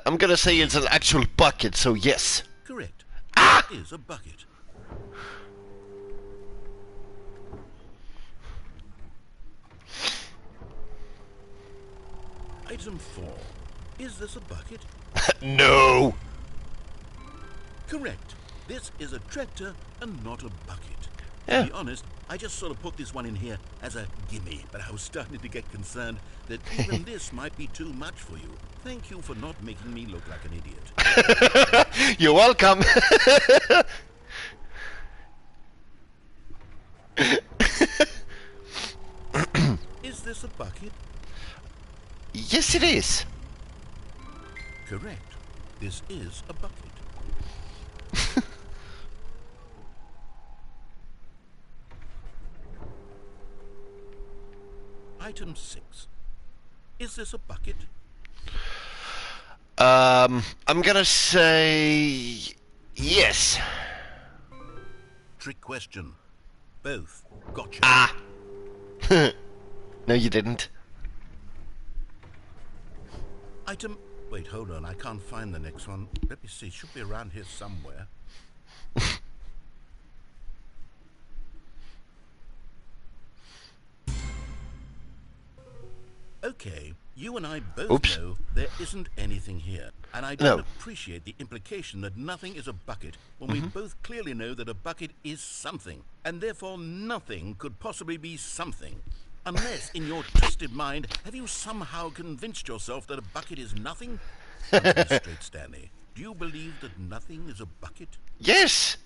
I'm gonna say it's an actual bucket, so yes. Correct. It is a bucket. Item 4. Is this a bucket? No. Correct. This is a tractor and not a bucket. Yeah. To be honest, I just sort of put this one in here as a gimme, but I was starting to get concerned that even this might be too much for you. Thank you for not making me look like an idiot. You're welcome. Is this a bucket? Yes, it is. Correct. This is a bucket. Item 6. Is this a bucket? I'm gonna say yes. Trick question. Both. Gotcha. Ah. No, you didn't. Item... Wait, hold on. I can't find the next one. Let me see. It should be around here somewhere. Okay, you and I both know there isn't anything here. And I don't appreciate the implication that nothing is a bucket when we both clearly know that a bucket is something. And therefore nothing could possibly be something. Unless, in your twisted mind, have you somehow convinced yourself that a bucket is nothing? Answer me straight, Stanley. Do you believe that nothing is a bucket? Yes!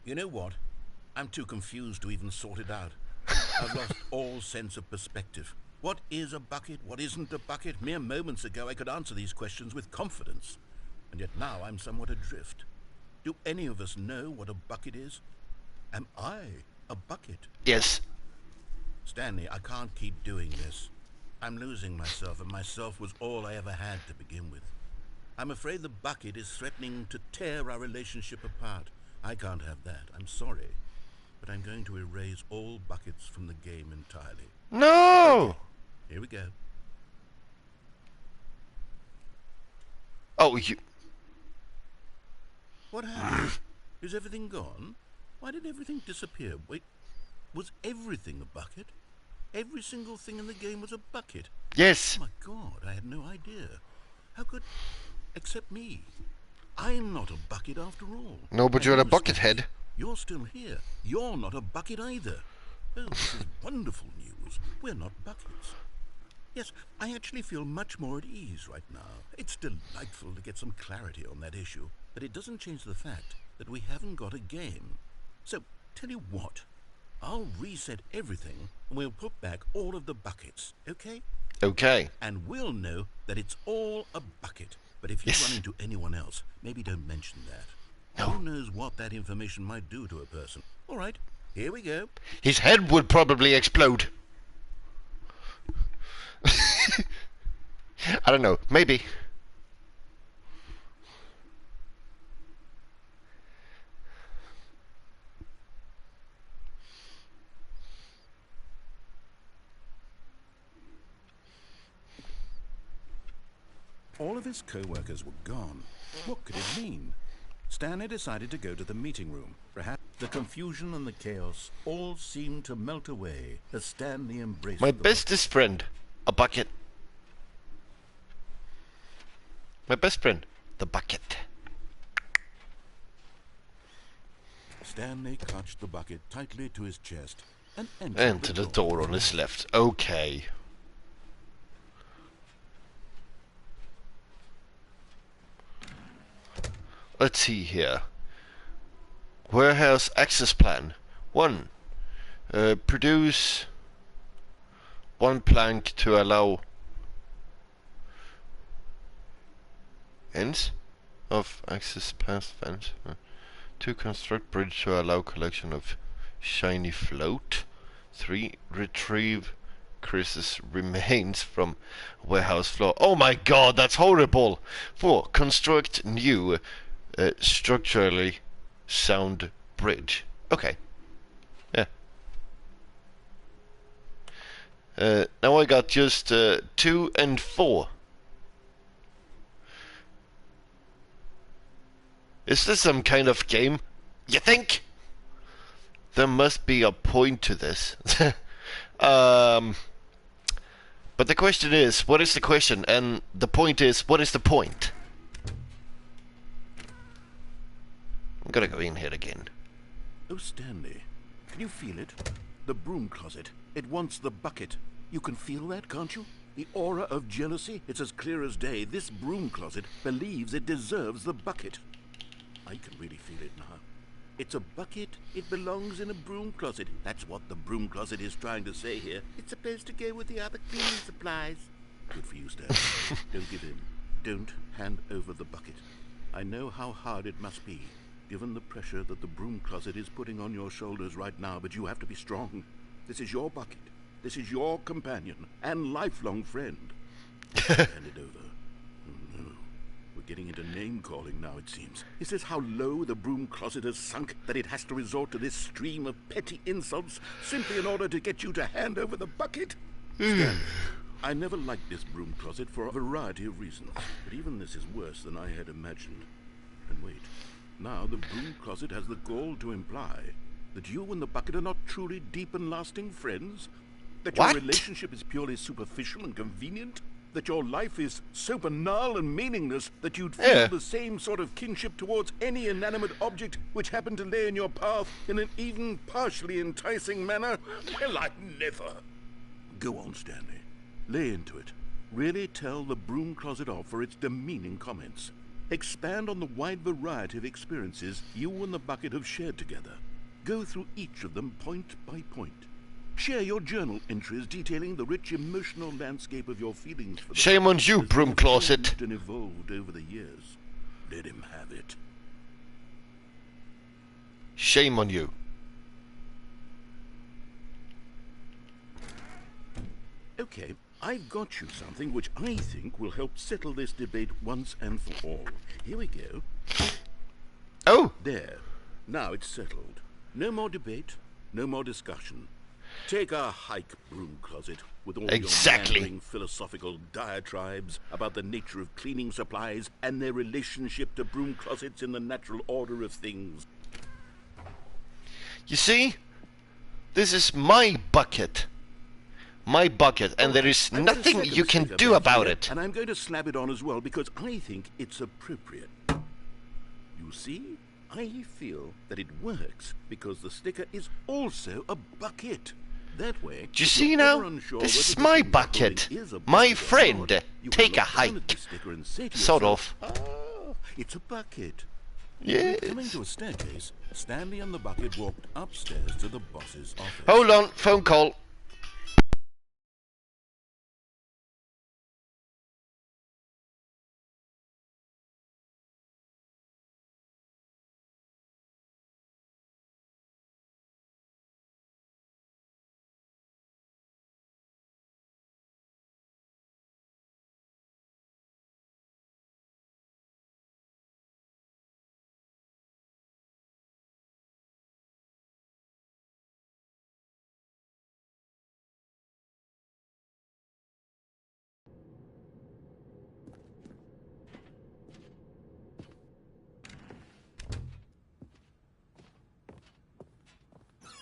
You know what? I'm too confused to even sort it out. I've lost all sense of perspective. What is a bucket? What isn't a bucket? Mere moments ago I could answer these questions with confidence. And yet now I'm somewhat adrift. Do any of us know what a bucket is? Am I a bucket? Yes. Stanley, I can't keep doing this. I'm losing myself, and myself was all I ever had to begin with. I'm afraid the bucket is threatening to tear our relationship apart. I can't have that. I'm sorry. But I'm going to erase all buckets from the game entirely. No! Okay, here we go. Oh, you... What happened? Is everything gone? Why did everything disappear? Wait, was everything a bucket? Every single thing in the game was a bucket? Yes! Oh my God, I had no idea. How could... Except me. I'm not a bucket after all. No, but And you're a you, bucket Stanley, head. You're still here. You're not a bucket either. Oh, this is wonderful news. We're not buckets. Yes, I actually feel much more at ease right now. It's delightful to get some clarity on that issue, but it doesn't change the fact that we haven't got a game. So, tell you what, I'll reset everything and we'll put back all of the buckets, okay? Okay. And we'll know that it's all a bucket. But if you run into anyone else, maybe don't mention that. No. Who knows what that information might do to a person? All right, here we go. His head would probably explode. I don't know. Maybe. All of his co-workers were gone. What could it mean? Stanley decided to go to the meeting room. Perhaps the confusion and the chaos all seemed to melt away as Stanley embraced My the bestest friend. A bucket. My best friend. The bucket. Stanley clutched the bucket tightly to his chest and entered Enter the door on his left. Okay. Let's see here. Warehouse access plan. 1. Produce 1 plank to allow ends of access past fence. 2. Construct bridge to allow collection of shiny float. 3. Retrieve Chris's remains from warehouse floor. Oh my God, that's horrible! 4. Construct new structurally sound bridge. Okay. Yeah. Now I got just 2 and 4. Is this some kind of game? You think? There must be a point to this. But the question is, what is the question? And the point is, what is the point? I'm gonna go in here again. Oh, Stanley, can you feel it? The broom closet. It wants the bucket. You can feel that, can't you? The aura of jealousy, it's as clear as day. This broom closet believes it deserves the bucket. I can really feel it now. It's a bucket. It belongs in a broom closet. That's what the broom closet is trying to say here. It's supposed to go with the other cleaning supplies. Good for you, Stanley. Don't give in. Don't hand over the bucket. I know how hard it must be, given the pressure that the broom closet is putting on your shoulders right now, but you have to be strong. This is your bucket. This is your companion and lifelong friend. Hand it over. Oh, no. We're getting into name-calling now, it seems. Is this how low the broom closet has sunk, that it has to resort to this stream of petty insults simply in order to get you to hand over the bucket? Stanley, I never liked this broom closet for a variety of reasons, but even this is worse than I had imagined. And wait, now the broom closet has the gall to imply that you and the bucket are not truly deep and lasting friends? That your relationship is purely superficial and convenient? That your life is so banal and meaningless that you'd feel the same sort of kinship towards any inanimate object which happened to lay in your path in an even partially enticing manner? Well, I'd never. Go on, Stanley. Lay into it. Really tell the broom closet off for its demeaning comments. Expand on the wide variety of experiences you and the bucket have shared together. Go through each of them point by point. Share your journal entries detailing the rich emotional landscape of your feelings for the Shame on you, broom closet. And evolved over the years. Let him have it. Shame on you. Okay, I've got you something which I think will help settle this debate once and for all. Here we go. Oh! There. Now it's settled. No more debate, no more discussion. Take a hike, broom closet, with all your meandering philosophical diatribes about the nature of cleaning supplies and their relationship to broom closets in the natural order of things. You see? This is my bucket. My bucket, and there is nothing you can do about it. And I'm going to slap it on as well because I think it's appropriate. You see? I feel that it works because the sticker is also a bucket. That way, do you see now? This is my bucket. My friend. Take a hike. Sort of. Ah, it's a bucket. Yes. Coming to a staircase, Stanley and the bucket walked upstairs to the boss's office. Hold on, phone call.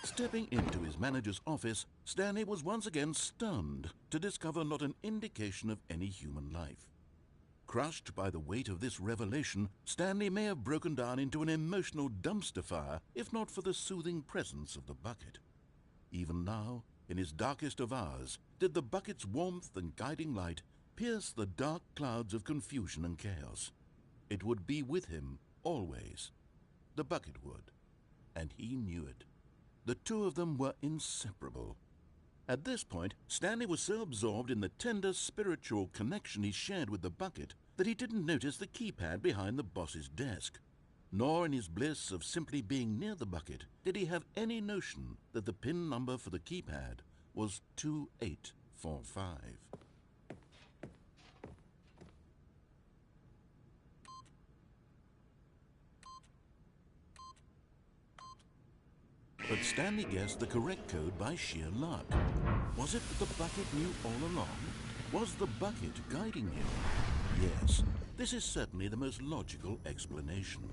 Stepping into his manager's office, Stanley was once again stunned to discover not an indication of any human life. Crushed by the weight of this revelation, Stanley may have broken down into an emotional dumpster fire if not for the soothing presence of the bucket. Even now, in his darkest of hours, did the bucket's warmth and guiding light pierce the dark clouds of confusion and chaos. It would be with him always. The bucket would, and he knew it. The two of them were inseparable. At this point, Stanley was so absorbed in the tender spiritual connection he shared with the bucket that he didn't notice the keypad behind the boss's desk. Nor in his bliss of simply being near the bucket did he have any notion that the PIN number for the keypad was 2845. But Stanley guessed the correct code by sheer luck. Was it that the bucket knew all along? Was the bucket guiding him? Yes, this is certainly the most logical explanation.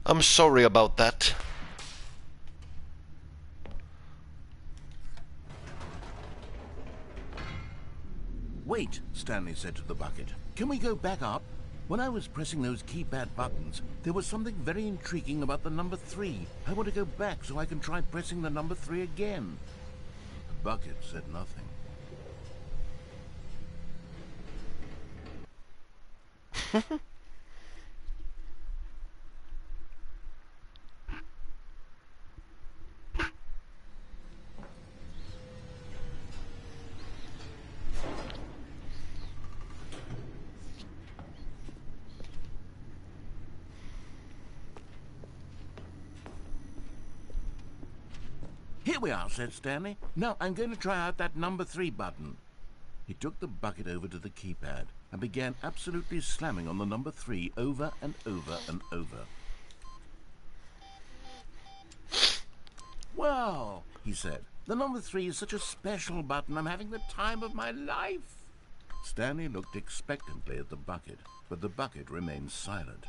I'm sorry about that. Wait, Stanley said to the bucket. Can we go back up? When I was pressing those keypad buttons, there was something very intriguing about the number 3. I want to go back so I can try pressing the number 3 again. The bucket said nothing. Here we are, said Stanley. Now I'm going to try out that number 3 button. He took the bucket over to the keypad and began absolutely slamming on the number 3 over and over and over. Well, he said, the number 3 is such a special button. I'm having the time of my life. Stanley looked expectantly at the bucket, but the bucket remained silent.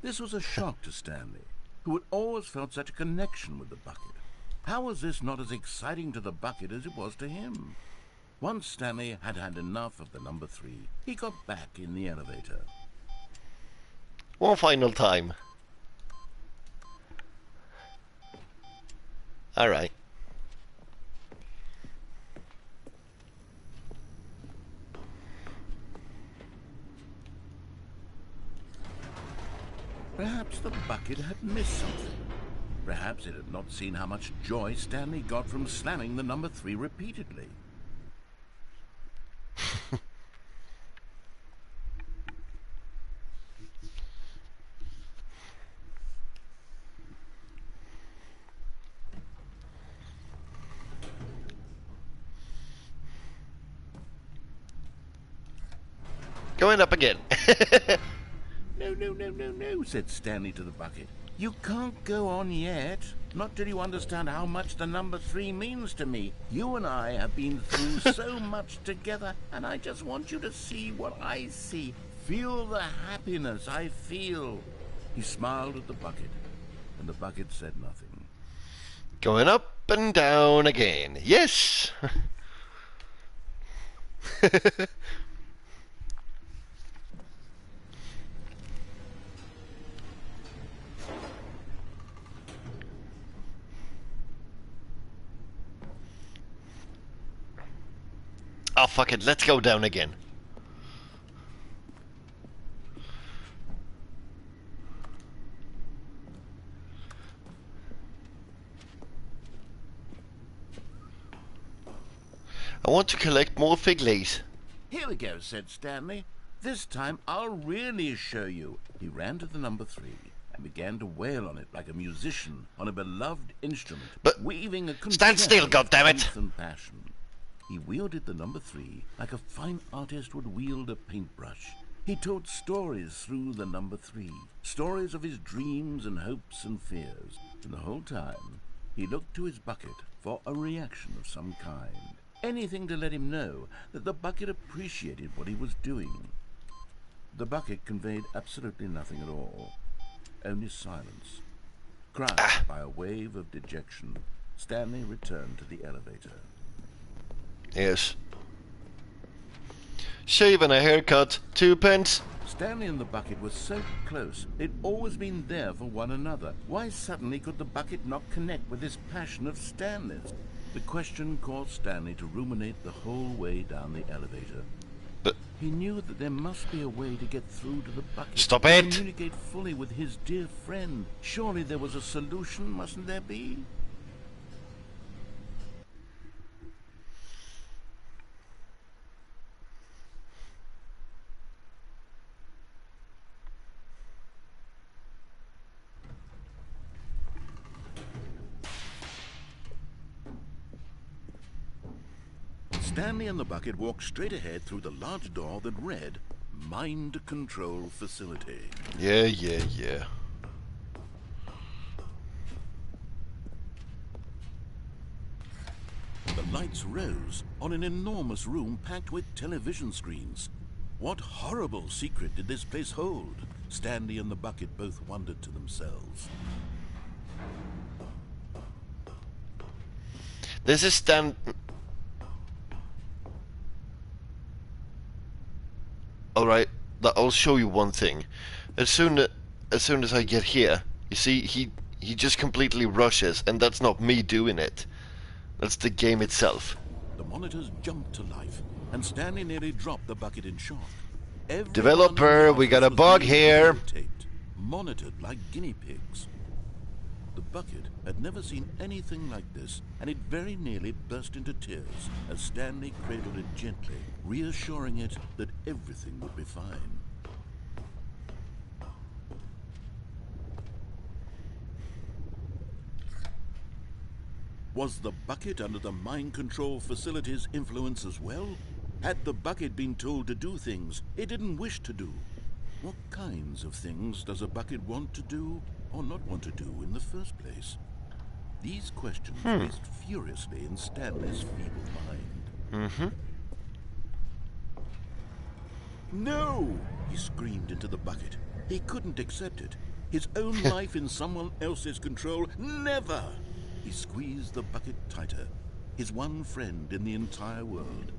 This was a shock to Stanley, who had always felt such a connection with the bucket. How was this not as exciting to the bucket as it was to him? Once Stanley had had enough of the number 3, he got back in the elevator. One final time. Alright. Perhaps the bucket had missed something. Perhaps it had not seen how much joy Stanley got from slamming the number 3 repeatedly. Going up again. No, said Stanley to the bucket. You can't go on yet. Not till you understand how much the number 3 means to me. You and I have been through so much together, and I just want you to see what I see. Feel the happiness I feel. He smiled at the bucket, and the bucket said nothing. Going up and down again. Yes! Oh, fuck it. Let's go down again. I want to collect more fig leaves. Here we go, said Stanley. This time I'll really show you. He ran to the number 3 and began to wail on it like a musician on a beloved instrument, But weaving a stand still, goddammit! strength and passion. He wielded the number 3 like a fine artist would wield a paintbrush. He told stories through the number 3, stories of his dreams and hopes and fears. And the whole time, he looked to his bucket for a reaction of some kind. Anything to let him know that the bucket appreciated what he was doing. The bucket conveyed absolutely nothing at all, only silence. Crushed by a wave of dejection, Stanley returned to the elevator. Yes. Shave and a haircut, 2 pence. Stanley and the bucket were so close. They'd always been there for one another. Why suddenly could the bucket not connect with this passion of Stanley's? The question caused Stanley to ruminate the whole way down the elevator. But he knew that there must be a way to get through to the bucket. Stop to it! Communicate fully with his dear friend. Surely there was a solution, mustn't there be? Stanley and the bucket walked straight ahead through the large door that read, Mind Control Facility. Yeah. The lights rose on an enormous room packed with television screens. What horrible secret did this place hold? Stanley and the bucket both wondered to themselves. This is Stan. Alright, I'll show you one thing. As soon as I get here, you see, he just completely rushes, and that's not me doing it. That's the game itself. The monitors jumped to life, and Stanley nearly dropped the bucket in shock. Everyone Developer, we got a was bug being here. videotaped, monitored like guinea pigs. The bucket had never seen anything like this, and it very nearly burst into tears as Stanley cradled it gently, reassuring it that everything would be fine. Was the bucket under the mind control facility's influence as well? Had the bucket been told to do things it didn't wish to do? What kinds of things does a bucket want to do or not want to do in the first place? These questions raced furiously in Stanley's feeble mind. No! He screamed into the bucket. He couldn't accept it. His own life in someone else's control, never! He squeezed the bucket tighter, his one friend in the entire world.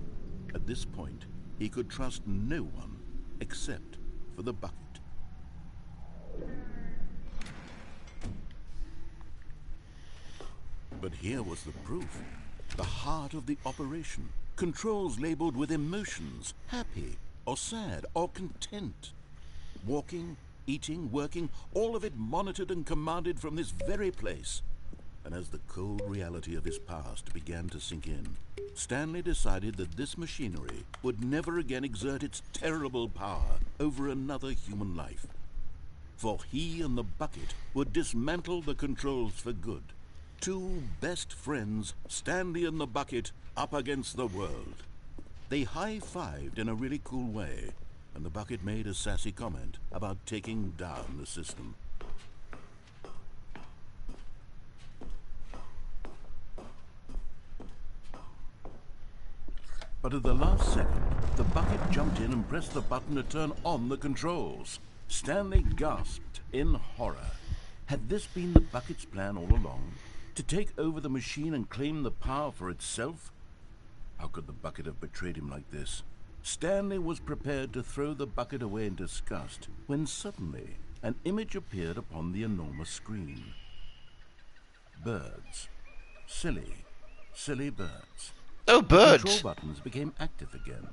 At this point, he could trust no one except for the bucket. But here was the proof. The heart of the operation. Controls labeled with emotions, happy or sad or content. Walking, eating, working, all of it monitored and commanded from this very place. And as the cold reality of his past began to sink in, Stanley decided that this machinery would never again exert its terrible power over another human life. For he and the bucket would dismantle the controls for good. Two best friends, Stanley and the bucket, up against the world. They high-fived in a really cool way, and the bucket made a sassy comment about taking down the system. But at the last second, the bucket jumped in and pressed the button to turn on the controls. Stanley gasped in horror. Had this been the bucket's plan all along? To take over the machine and claim the power for itself? How could the bucket have betrayed him like this? Stanley was prepared to throw the bucket away in disgust when suddenly an image appeared upon the enormous screen. Birds. Silly, silly birds. Oh, birds! The control buttons became active again.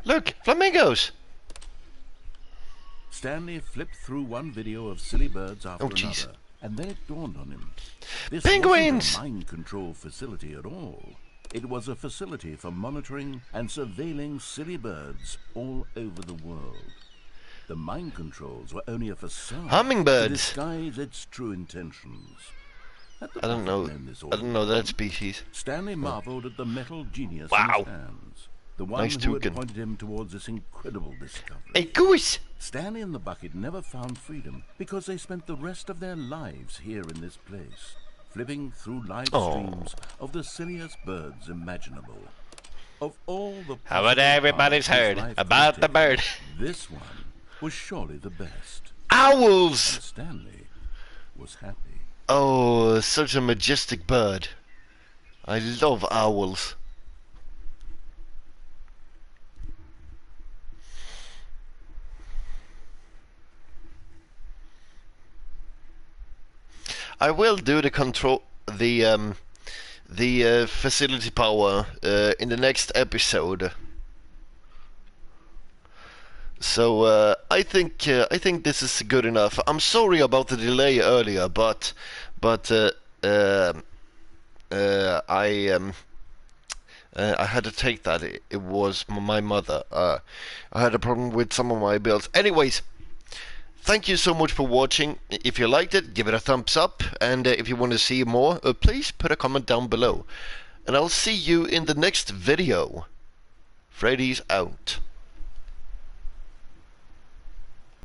Look, flamingos! Stanley flipped through one video of silly birds after jeez. another, and then it dawned on him. This Penguins! wasn't a mind control facility at all. It was a facility for monitoring and surveilling silly birds all over the world. The mind controls were only a facade Hummingbirds. to disguise its true intentions. I don't know that species. Stanley marveled at the metal genius Wow. in his hands. The one Nice who had toucan. pointed him towards this incredible discovery. A goose! Stanley and the bucket never found freedom because they spent the rest of their lives here in this place, flipping through live streams of the silliest birds imaginable. Of all the How about possible everybody's paths heard life about could the take, bird? This one was surely the best. Owls! And Stanley was happy. Oh, such a majestic bird. I love owls. I will do the facility power in the next episode. So I think this is good enough. I'm sorry about the delay earlier, but I had to take that. It was my mother. I had a problem with some of my bills. Anyways, thank you so much for watching. If you liked it, give it a thumbs up, and if you want to see more, please put a comment down below. And I'll see you in the next video. Freddy's out.